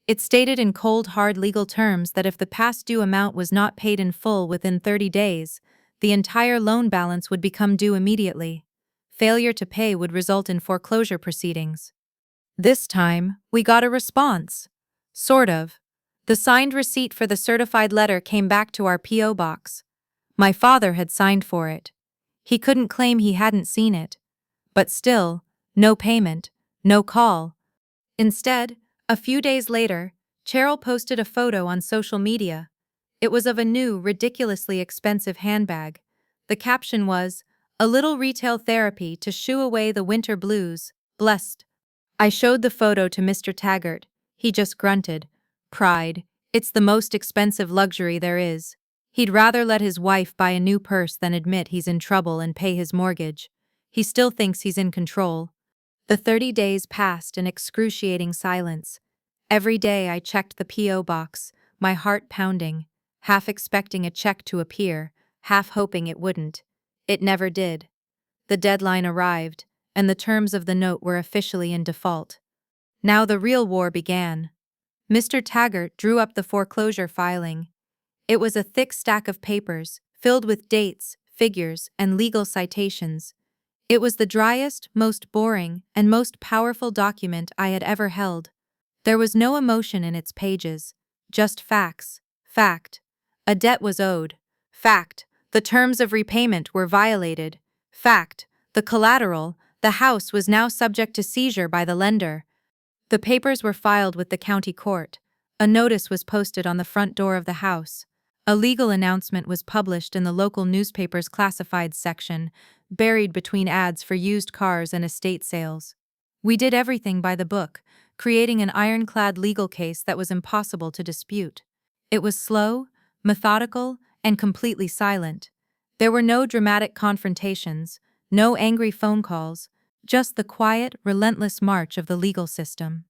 It stated in cold, hard legal terms that if the past due amount was not paid in full within 30 days, the entire loan balance would become due immediately. Failure to pay would result in foreclosure proceedings. This time, we got a response. Sort of. The signed receipt for the certified letter came back to our P.O. box. My father had signed for it. He couldn't claim he hadn't seen it. But still, no payment, no call. Instead, a few days later, Cheryl posted a photo on social media. It was of a new, ridiculously expensive handbag. The caption was, "A little retail therapy to shoo away the winter blues, blessed." I showed the photo to Mr. Taggart. He just grunted. Pride. It's the most expensive luxury there is. He'd rather let his wife buy a new purse than admit he's in trouble and pay his mortgage. He still thinks he's in control. The 30 days passed in excruciating silence. Every day I checked the P.O. box, my heart pounding, half expecting a check to appear, half hoping it wouldn't. It never did. The deadline arrived, and the terms of the note were officially in default. Now the real war began. Mr. Taggart drew up the foreclosure filing. It was a thick stack of papers, filled with dates, figures, and legal citations. It was the driest, most boring, and most powerful document I had ever held. There was no emotion in its pages, just facts. Fact. A debt was owed. Fact. The terms of repayment were violated. Fact. The collateral, the house, was now subject to seizure by the lender. The papers were filed with the county court. A notice was posted on the front door of the house. A legal announcement was published in the local newspaper's classifieds section, buried between ads for used cars and estate sales. We did everything by the book, creating an ironclad legal case that was impossible to dispute. It was slow, methodical, and completely silent. There were no dramatic confrontations, no angry phone calls, just the quiet, relentless march of the legal system.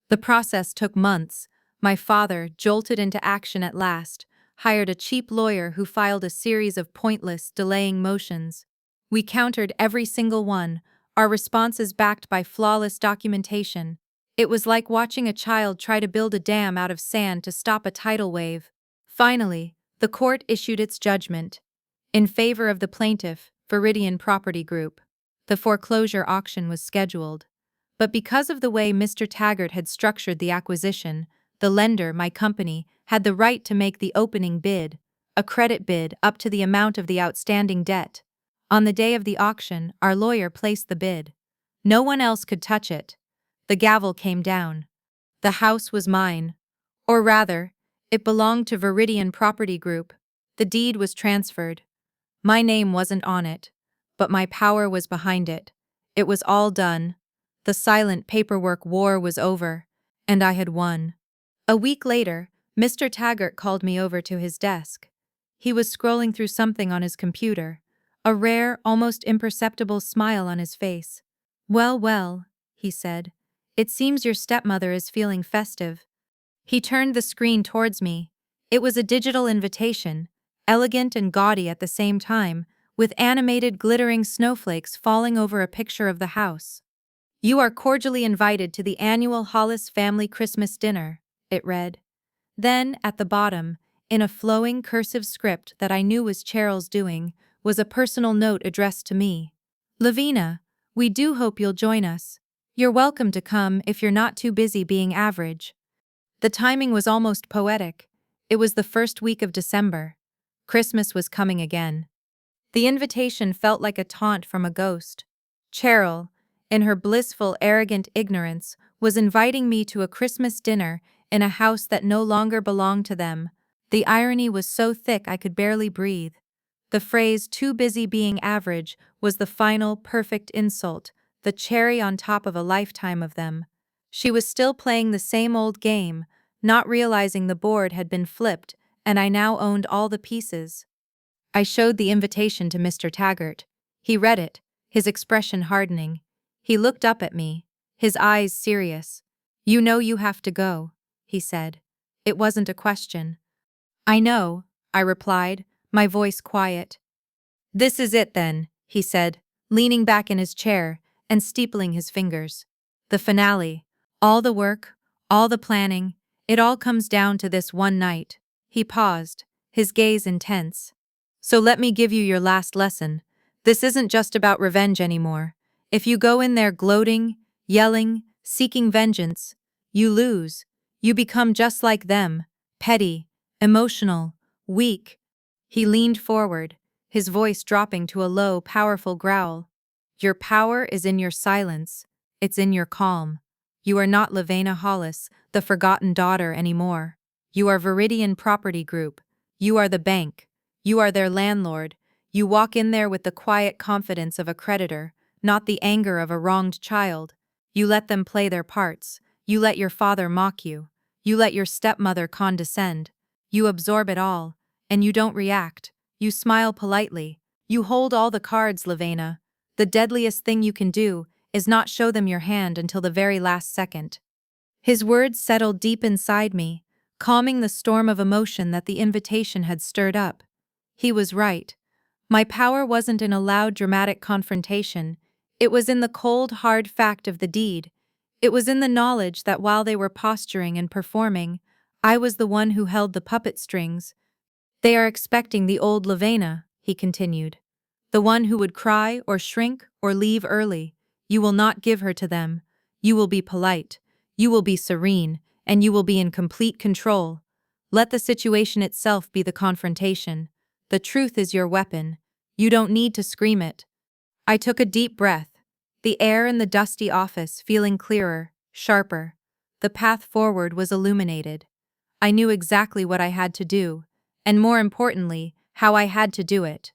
The process took months. My father, jolted into action at last, hired a cheap lawyer who filed a series of pointless, delaying motions. We countered every single one, our responses backed by flawless documentation. It was like watching a child try to build a dam out of sand to stop a tidal wave. Finally, the court issued its judgment. In favor of the plaintiff, Viridian Property Group. The foreclosure auction was scheduled. But because of the way Mr. Taggart had structured the acquisition, the lender, my company, had the right to make the opening bid, a credit bid up to the amount of the outstanding debt. On the day of the auction, our lawyer placed the bid. No one else could touch it. The gavel came down. The house was mine. Or rather, it belonged to Viridian Property Group. The deed was transferred. My name wasn't on it, but my power was behind it. It was all done. The silent paperwork war was over, and I had won. A week later, Mr. Taggart called me over to his desk. He was scrolling through something on his computer, a rare, almost imperceptible smile on his face. "Well, well," he said, "it seems your stepmother is feeling festive." He turned the screen towards me. It was a digital invitation, elegant and gaudy at the same time, with animated glittering snowflakes falling over a picture of the house. "You are cordially invited to the annual Hollis family Christmas dinner," it read. Then, at the bottom, in a flowing cursive script that I knew was Cheryl's doing, was a personal note addressed to me. "Lavina, we do hope you'll join us. You're welcome to come if you're not too busy being average." The timing was almost poetic. It was the first week of December. Christmas was coming again. The invitation felt like a taunt from a ghost. Cheryl, in her blissful, arrogant ignorance, was inviting me to a Christmas dinner in a house that no longer belonged to them. The irony was so thick I could barely breathe. The phrase "too busy being average" was the final, perfect insult, the cherry on top of a lifetime of them. She was still playing the same old game, not realizing the board had been flipped, and I now owned all the pieces. I showed the invitation to Mr. Taggart. He read it, his expression hardening. He looked up at me, his eyes serious. "You know you have to go," he said. It wasn't a question. "I know," I replied, my voice quiet. "This is it then," he said, leaning back in his chair and steepling his fingers. "The finale. All the work, all the planning, it all comes down to this one night." He paused, his gaze intense. "So let me give you your last lesson. This isn't just about revenge anymore. If you go in there gloating, yelling, seeking vengeance, you lose. You become just like them, petty, emotional, weak." He leaned forward, his voice dropping to a low, powerful growl. "Your power is in your silence. It's in your calm. You are not Lavina Hollis, the forgotten daughter, anymore. You are Viridian Property Group. You are the bank. You are their landlord. You walk in there with the quiet confidence of a creditor, not the anger of a wronged child. You let them play their parts. You let your father mock you. You let your stepmother condescend. You absorb it all, and you don't react. You smile politely. You hold all the cards, Lavina. The deadliest thing you can do is not show them your hand until the very last second." His words settled deep inside me, calming the storm of emotion that the invitation had stirred up. He was right. My power wasn't in a loud, dramatic confrontation. It was in the cold, hard fact of the deed. It was in the knowledge that while they were posturing and performing, I was the one who held the puppet strings. "They are expecting the old Lavina," he continued. "The one who would cry or shrink or leave early. You will not give her to them. You will be polite. You will be serene, and you will be in complete control. Let the situation itself be the confrontation. The truth is your weapon. You don't need to scream it." I took a deep breath, the air in the dusty office feeling clearer, sharper. The path forward was illuminated. I knew exactly what I had to do, and more importantly, how I had to do it.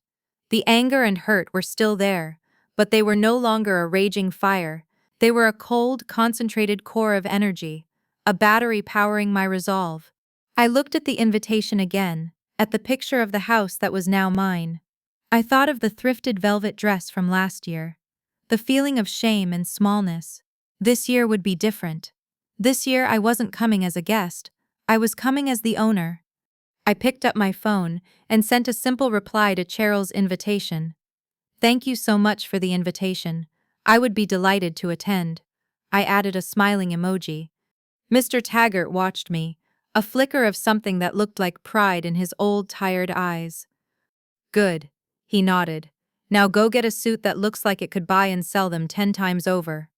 The anger and hurt were still there, but they were no longer a raging fire. They were a cold, concentrated core of energy, a battery powering my resolve. I looked at the invitation again, at the picture of the house that was now mine. I thought of the thrifted velvet dress from last year. The feeling of shame and smallness. This year would be different. This year I wasn't coming as a guest. I was coming as the owner. I picked up my phone and sent a simple reply to Cheryl's invitation. "Thank you so much for the invitation. I would be delighted to attend." I added a smiling emoji. Mr. Taggart watched me, a flicker of something that looked like pride in his old, tired eyes. "Good," he nodded. "Now go get a suit that looks like it could buy and sell them 10 times over."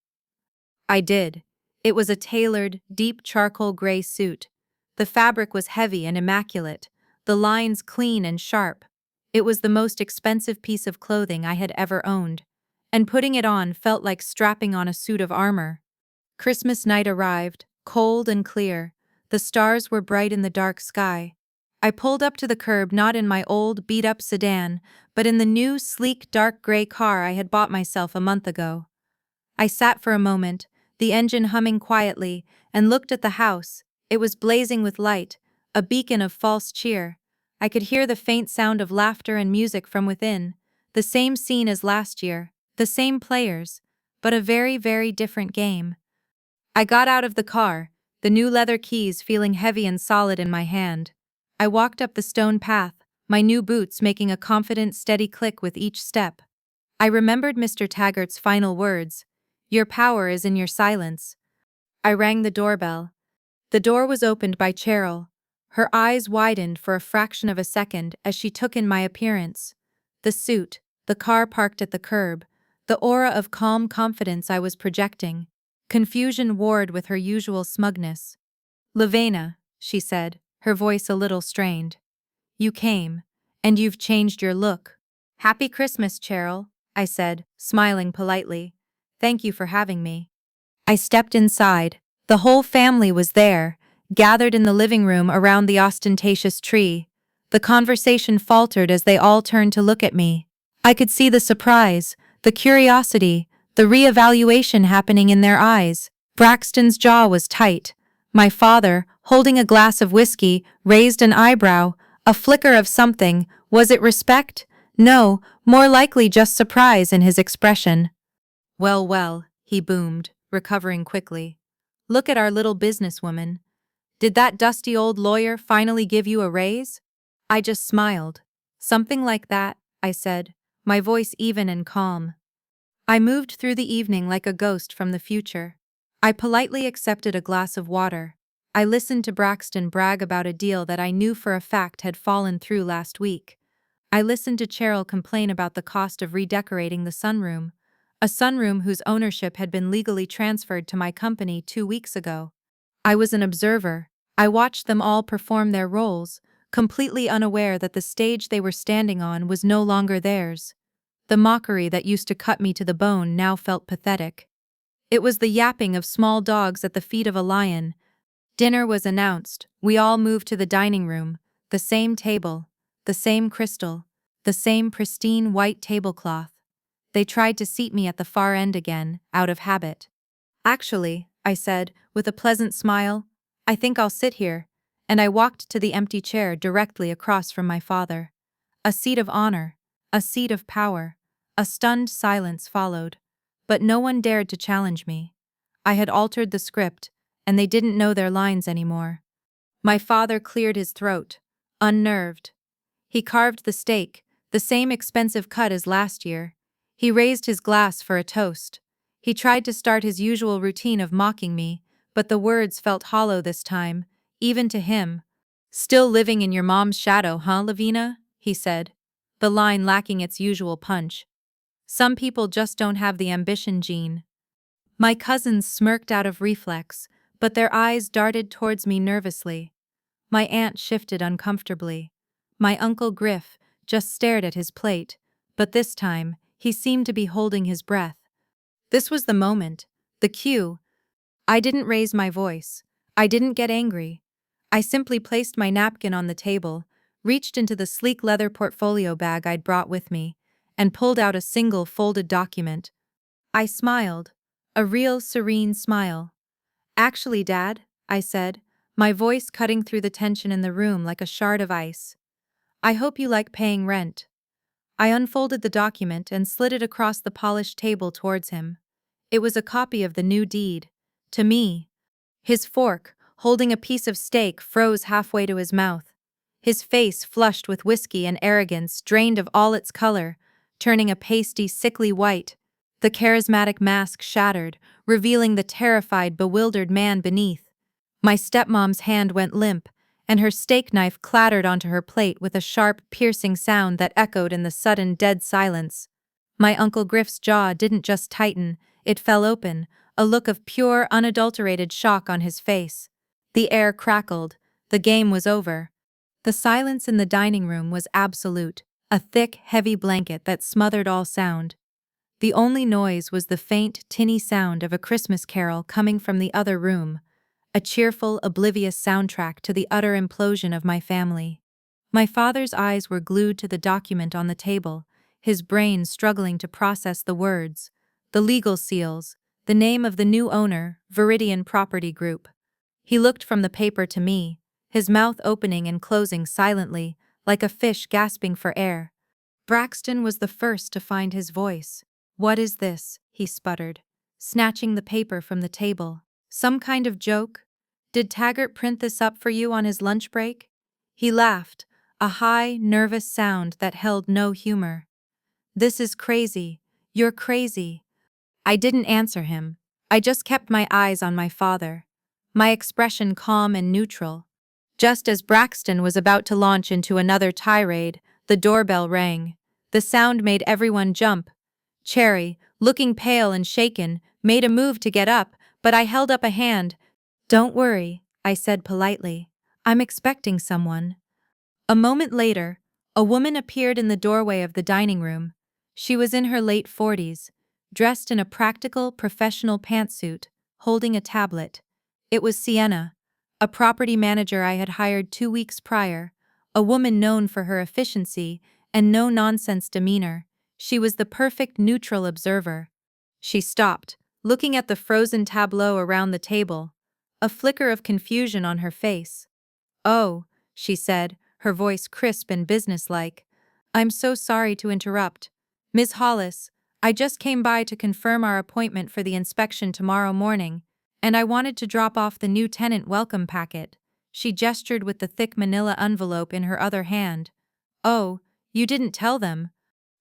I did. It was a tailored, deep charcoal gray suit. The fabric was heavy and immaculate, the lines clean and sharp. It was the most expensive piece of clothing I had ever owned, and putting it on felt like strapping on a suit of armor. Christmas night arrived, cold and clear. The stars were bright in the dark sky. I pulled up to the curb not in my old, beat-up sedan, but in the new, sleek, dark gray car I had bought myself a month ago. I sat for a moment, the engine humming quietly, and looked at the house. It was blazing with light, a beacon of false cheer. I could hear the faint sound of laughter and music from within, the same scene as last year, the same players, but a very, very different game. I got out of the car, the new leather keys feeling heavy and solid in my hand. I walked up the stone path, my new boots making a confident, steady click with each step. I remembered Mr. Taggart's final words, "Your power is in your silence." I rang the doorbell. The door was opened by Cheryl. Her eyes widened for a fraction of a second as she took in my appearance. The suit, the car parked at the curb, the aura of calm confidence I was projecting. Confusion warred with her usual smugness. "Levena," she said, her voice a little strained. "You came, and you've changed your look." "Happy Christmas, Cheryl," I said, smiling politely. "Thank you for having me." I stepped inside. The whole family was there, gathered in the living room around the ostentatious tree. The conversation faltered as they all turned to look at me. I could see the surprise, the curiosity, the reevaluation happening in their eyes. Braxton's jaw was tight. My father, holding a glass of whiskey, raised an eyebrow, a flicker of something. Was it respect? No, more likely just surprise in his expression. "Well, well," he boomed, recovering quickly. "Look at our little businesswoman. Did that dusty old lawyer finally give you a raise?" I just smiled. "Something like that," I said, my voice even and calm. I moved through the evening like a ghost from the future. I politely accepted a glass of water. I listened to Braxton brag about a deal that I knew for a fact had fallen through last week. I listened to Cheryl complain about the cost of redecorating the sunroom, a sunroom whose ownership had been legally transferred to my company 2 weeks ago. I was an observer. I watched them all perform their roles, completely unaware that the stage they were standing on was no longer theirs. The mockery that used to cut me to the bone now felt pathetic. It was the yapping of small dogs at the feet of a lion. Dinner was announced. We all moved to the dining room, the same table, the same crystal, the same pristine white tablecloth. They tried to seat me at the far end again, out of habit. "Actually," I said, with a pleasant smile, "I think I'll sit here," and I walked to the empty chair directly across from my father. A seat of honor, a seat of power. A stunned silence followed, but no one dared to challenge me. I had altered the script, and they didn't know their lines anymore. My father cleared his throat, unnerved. He carved the steak, the same expensive cut as last year. He raised his glass for a toast. He tried to start his usual routine of mocking me, but the words felt hollow this time, even to him. "Still living in your mom's shadow, huh, Lavina?" he said, the line lacking its usual punch. "Some people just don't have the ambition gene." My cousins smirked out of reflex, but their eyes darted towards me nervously. My aunt shifted uncomfortably. My Uncle Griff just stared at his plate, but this time, he seemed to be holding his breath. This was the moment, the cue. I didn't raise my voice. I didn't get angry. I simply placed my napkin on the table, reached into the sleek leather portfolio bag I'd brought with me, and pulled out a single folded document. I smiled, a real serene smile. "Actually, Dad," I said, my voice cutting through the tension in the room like a shard of ice, "I hope you like paying rent." I unfolded the document and slid it across the polished table towards him. It was a copy of the new deed. To me. His fork, holding a piece of steak, froze halfway to his mouth. His face, flushed with whiskey and arrogance, drained of all its color, turning a pasty, sickly white. The charismatic mask shattered, revealing the terrified, bewildered man beneath. My stepmom's hand went limp, and her steak knife clattered onto her plate with a sharp, piercing sound that echoed in the sudden, dead silence. My Uncle Griff's jaw didn't just tighten, it fell open, a look of pure, unadulterated shock on his face. The air crackled. The game was over. The silence in the dining room was absolute, a thick, heavy blanket that smothered all sound. The only noise was the faint, tinny sound of a Christmas carol coming from the other room, a cheerful, oblivious soundtrack to the utter implosion of my family. My father's eyes were glued to the document on the table, his brain struggling to process the words, the legal seals, the name of the new owner, Viridian Property Group. He looked from the paper to me, his mouth opening and closing silently, like a fish gasping for air. Braxton was the first to find his voice. "What is this?" he sputtered, snatching the paper from the table. "Some kind of joke? Did Taggart print this up for you on his lunch break?" He laughed, a high, nervous sound that held no humor. "This is crazy. You're crazy." I didn't answer him. I just kept my eyes on my father, my expression calm and neutral. Just as Braxton was about to launch into another tirade, the doorbell rang. The sound made everyone jump. Cherry, looking pale and shaken, made a move to get up, but I held up a hand. "Don't worry," I said politely. "I'm expecting someone." A moment later, a woman appeared in the doorway of the dining room. She was in her late 40s, dressed in a practical, professional pantsuit, holding a tablet. It was Sienna, a property manager I had hired 2 weeks prior, a woman known for her efficiency and no-nonsense demeanor. She was the perfect neutral observer. She stopped, looking at the frozen tableau around the table, a flicker of confusion on her face. "Oh," she said, her voice crisp and businesslike. "I'm so sorry to interrupt. Ms. Hollis, I just came by to confirm our appointment for the inspection tomorrow morning, and I wanted to drop off the new tenant welcome packet." She gestured with the thick manila envelope in her other hand. "Oh, you didn't tell them?"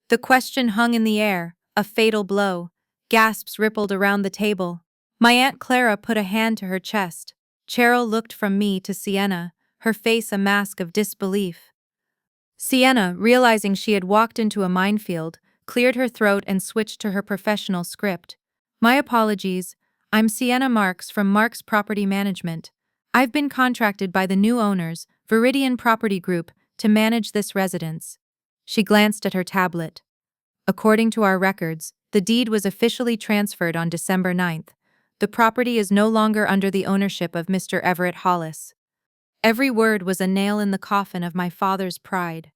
The question hung in the air, a fatal blow. Gasps rippled around the table. My Aunt Clara put a hand to her chest. Cheryl looked from me to Sienna, her face a mask of disbelief. Sienna, realizing she had walked into a minefield, cleared her throat and switched to her professional script. "My apologies. I'm Sienna Marks from Marks Property Management. I've been contracted by the new owners, Viridian Property Group, to manage this residence." She glanced at her tablet. "According to our records, the deed was officially transferred on December 9th. The property is no longer under the ownership of Mr. Everett Hollis." Every word was a nail in the coffin of my father's pride.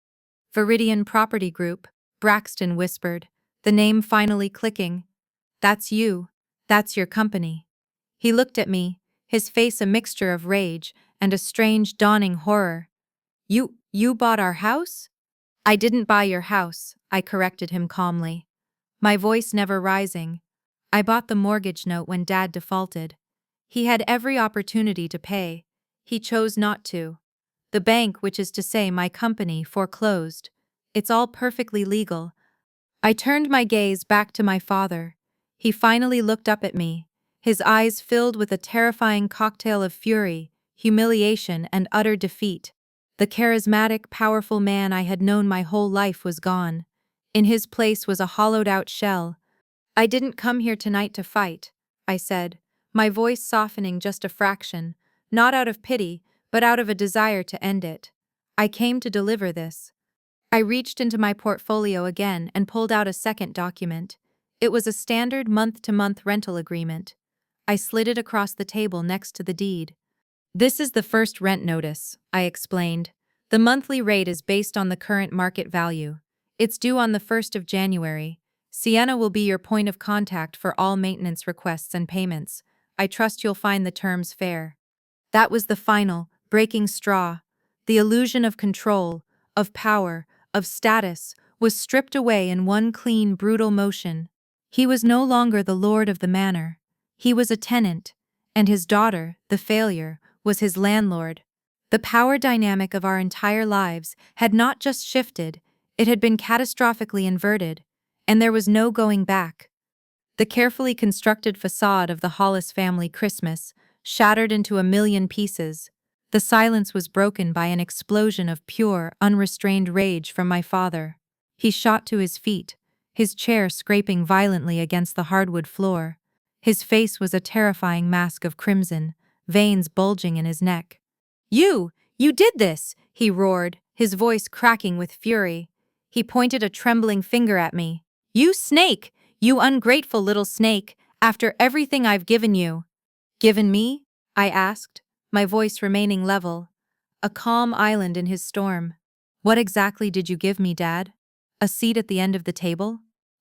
"Viridian Property Group," Braxton whispered, the name finally clicking. "That's you. That's your company." He looked at me, his face a mixture of rage and a strange dawning horror. You bought our house?" "I didn't buy your house," I corrected him calmly, my voice never rising. "I bought the mortgage note when Dad defaulted. He had every opportunity to pay. He chose not to. The bank, which is to say my company, foreclosed. It's all perfectly legal." I turned my gaze back to my father. He finally looked up at me, his eyes filled with a terrifying cocktail of fury, humiliation, and utter defeat. The charismatic, powerful man I had known my whole life was gone. In his place was a hollowed-out shell. "I didn't come here tonight to fight," I said, my voice softening just a fraction, not out of pity, but out of a desire to end it. "I came to deliver this." I reached into my portfolio again and pulled out a second document. It was a standard month-to-month rental agreement. I slid it across the table next to the deed. "This is the first rent notice," I explained. "The monthly rate is based on the current market value. It's due on the 1st of January. Sienna will be your point of contact for all maintenance requests and payments. I trust you'll find the terms fair." That was the final, breaking straw. The illusion of control, of power, of status, was stripped away in one clean, brutal motion. He was no longer the lord of the manor. He was a tenant, and his daughter, the failure, was his landlord. The power dynamic of our entire lives had not just shifted, it had been catastrophically inverted, and there was no going back. The carefully constructed facade of the Hollis family Christmas shattered into a million pieces. The silence was broken by an explosion of pure, unrestrained rage from my father. He shot to his feet, his chair scraping violently against the hardwood floor. His face was a terrifying mask of crimson, veins bulging in his neck. You did this!" he roared, his voice cracking with fury. He pointed a trembling finger at me. "You snake! You ungrateful little snake! After everything I've given you." "Given me?" I asked, my voice remaining level. A calm island in his storm. "What exactly did you give me, Dad? A seat at the end of the table?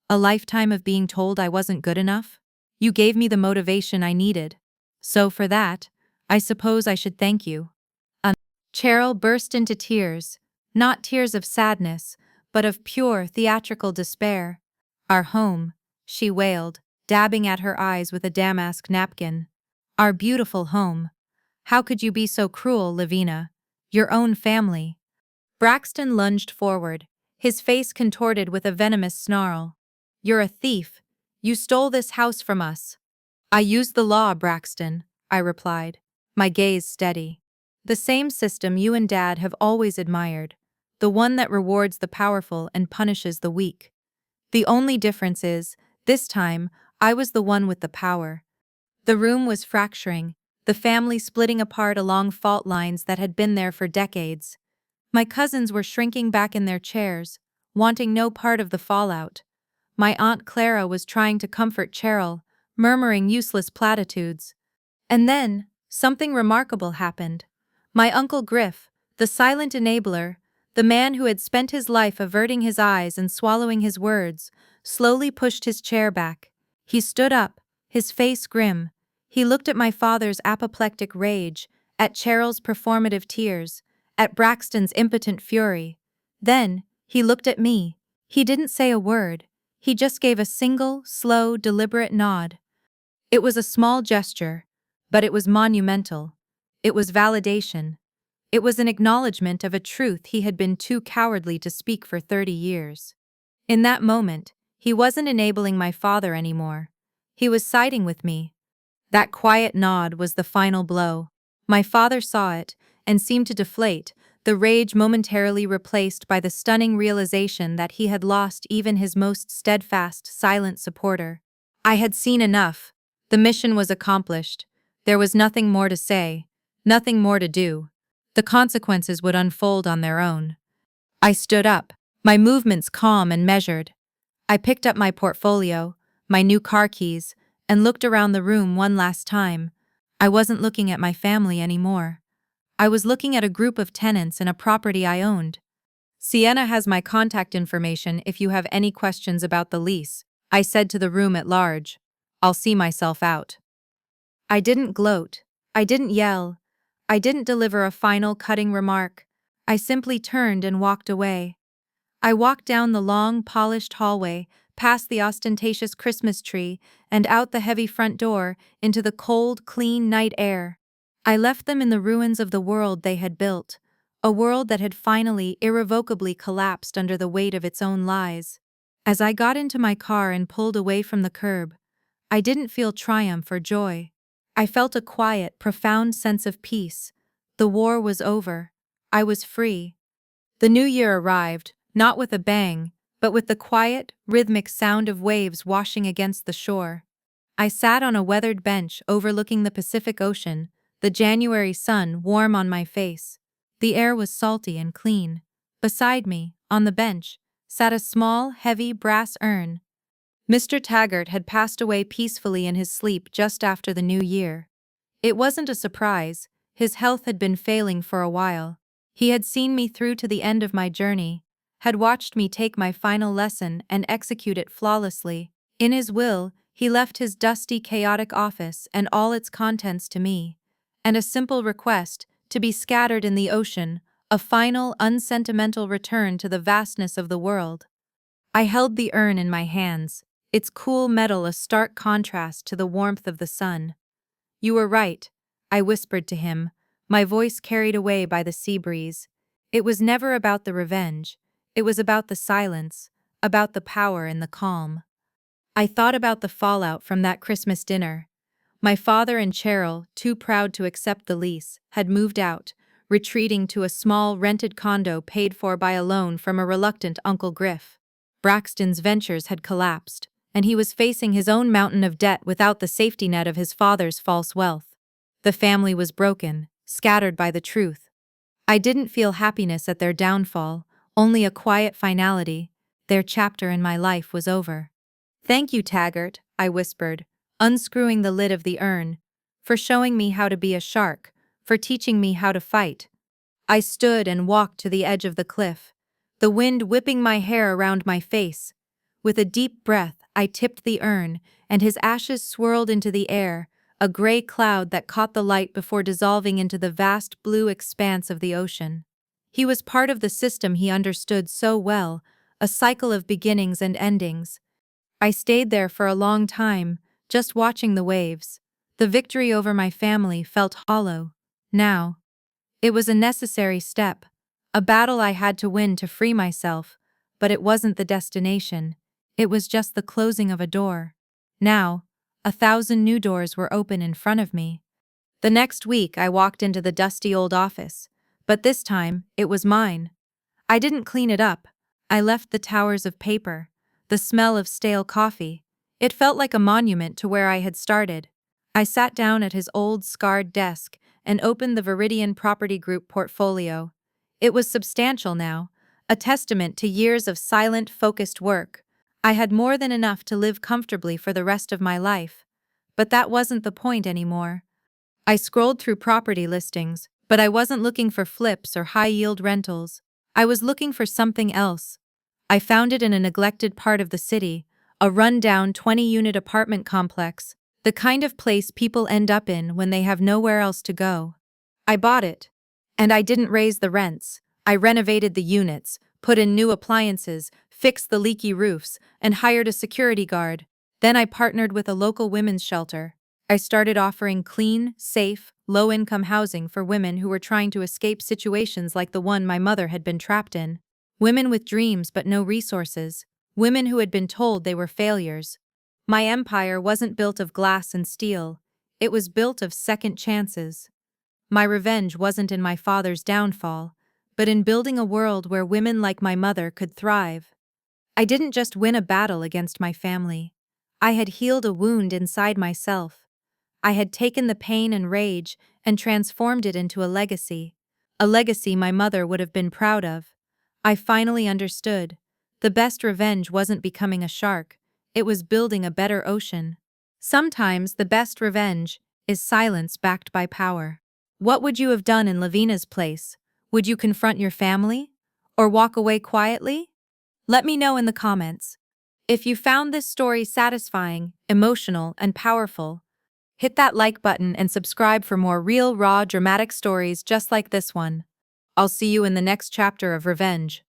A lifetime of being told I wasn't good enough? You gave me the motivation I needed. So for that, I suppose I should thank you." Cheryl burst into tears, not tears of sadness, but of pure theatrical despair. "Our home," she wailed, dabbing at her eyes with a damask napkin. "Our beautiful home. How could you be so cruel, Lavina? Your own family." Braxton lunged forward, his face contorted with a venomous snarl. "You're a thief. You stole this house from us." "I used the law, Braxton," I replied, my gaze steady. "The same system you and Dad have always admired, the one that rewards the powerful and punishes the weak. The only difference is, this time, I was the one with the power." The room was fracturing, the family splitting apart along fault lines that had been there for decades. My cousins were shrinking back in their chairs, wanting no part of the fallout. My Aunt Clara was trying to comfort Cheryl, murmuring useless platitudes. And then, something remarkable happened. My Uncle Griff, the silent enabler, the man who had spent his life averting his eyes and swallowing his words, slowly pushed his chair back. He stood up, his face grim. He looked at my father's apoplectic rage, at Cheryl's performative tears, at Braxton's impotent fury. Then, he looked at me. He didn't say a word. He just gave a single, slow, deliberate nod. It was a small gesture, but it was monumental. It was validation. It was an acknowledgement of a truth he had been too cowardly to speak for 30 years. In that moment, he wasn't enabling my father anymore. He was siding with me. That quiet nod was the final blow. My father saw it and seemed to deflate, the rage momentarily replaced by the stunning realization that he had lost even his most steadfast, silent supporter. I had seen enough. The mission was accomplished. There was nothing more to say, nothing more to do. The consequences would unfold on their own. I stood up, my movements calm and measured. I picked up my portfolio, my new car keys, and looked around the room one last time. I wasn't looking at my family anymore. I was looking at a group of tenants in a property I owned. "Sienna has my contact information if you have any questions about the lease," I said to the room at large. "I'll see myself out." I didn't gloat. I didn't yell. I didn't deliver a final cutting remark. I simply turned and walked away. I walked down the long, polished hallway, past the ostentatious Christmas tree, and out the heavy front door, into the cold, clean night air. I left them in the ruins of the world they had built, a world that had finally, irrevocably collapsed under the weight of its own lies. As I got into my car and pulled away from the curb, I didn't feel triumph or joy. I felt a quiet, profound sense of peace. The war was over. I was free. The new year arrived, not with a bang, but with the quiet, rhythmic sound of waves washing against the shore. I sat on a weathered bench overlooking the Pacific Ocean, the January sun warm on my face. The air was salty and clean. Beside me, on the bench, sat a small, heavy brass urn. Mr. Taggart had passed away peacefully in his sleep just after the new year. It wasn't a surprise. His health had been failing for a while. He had seen me through to the end of my journey, had watched me take my final lesson and execute it flawlessly. In his will, he left his dusty, chaotic office and all its contents to me, and a simple request to be scattered in the ocean, a final, unsentimental return to the vastness of the world. I held the urn in my hands, its cool metal a stark contrast to the warmth of the sun. "You were right," I whispered to him, my voice carried away by the sea breeze. It was never about the revenge. It was about the silence, about the power in the calm. I thought about the fallout from that Christmas dinner. My father and Cheryl, too proud to accept the lease, had moved out, retreating to a small rented condo paid for by a loan from a reluctant Uncle Griff. Braxton's ventures had collapsed, and he was facing his own mountain of debt without the safety net of his father's false wealth. The family was broken, scattered by the truth. I didn't feel happiness at their downfall, only a quiet finality. Their chapter in my life was over. "Thank you, Taggart," I whispered, unscrewing the lid of the urn, "for showing me how to be a shark, for teaching me how to fight." I stood and walked to the edge of the cliff, the wind whipping my hair around my face. With a deep breath, I tipped the urn, and his ashes swirled into the air, a gray cloud that caught the light before dissolving into the vast blue expanse of the ocean. He was part of the system he understood so well, a cycle of beginnings and endings. I stayed there for a long time, just watching the waves. The victory over my family felt hollow. Now, it was a necessary step, a battle I had to win to free myself, but it wasn't the destination. It was just the closing of a door. Now, 1,000 new doors were open in front of me. The next week I walked into the dusty old office, but this time it was mine. I didn't clean it up. I left the towers of paper, the smell of stale coffee. It felt like a monument to where I had started. I sat down at his old, scarred desk and opened the Viridian Property Group portfolio. It was substantial now, a testament to years of silent, focused work. I had more than enough to live comfortably for the rest of my life. But that wasn't the point anymore. I scrolled through property listings, but I wasn't looking for flips or high-yield rentals. I was looking for something else. I found it in a neglected part of the city, a run-down 20-unit apartment complex, the kind of place people end up in when they have nowhere else to go. I bought it. And I didn't raise the rents. I renovated the units, put in new appliances, fixed the leaky roofs, and hired a security guard. Then I partnered with a local women's shelter. I started offering clean, safe, low-income housing for women who were trying to escape situations like the one my mother had been trapped in. Women with dreams but no resources. Women who had been told they were failures. My empire wasn't built of glass and steel. It was built of second chances. My revenge wasn't in my father's downfall, but in building a world where women like my mother could thrive. I didn't just win a battle against my family. I had healed a wound inside myself. I had taken the pain and rage and transformed it into a legacy my mother would have been proud of. I finally understood. The best revenge wasn't becoming a shark, it was building a better ocean. Sometimes the best revenge is silence backed by power. What would you have done in Lavina's place? Would you confront your family? Or walk away quietly? Let me know in the comments. If you found this story satisfying, emotional, and powerful, hit that like button and subscribe for more real, raw, dramatic stories just like this one. I'll see you in the next chapter of Revenge.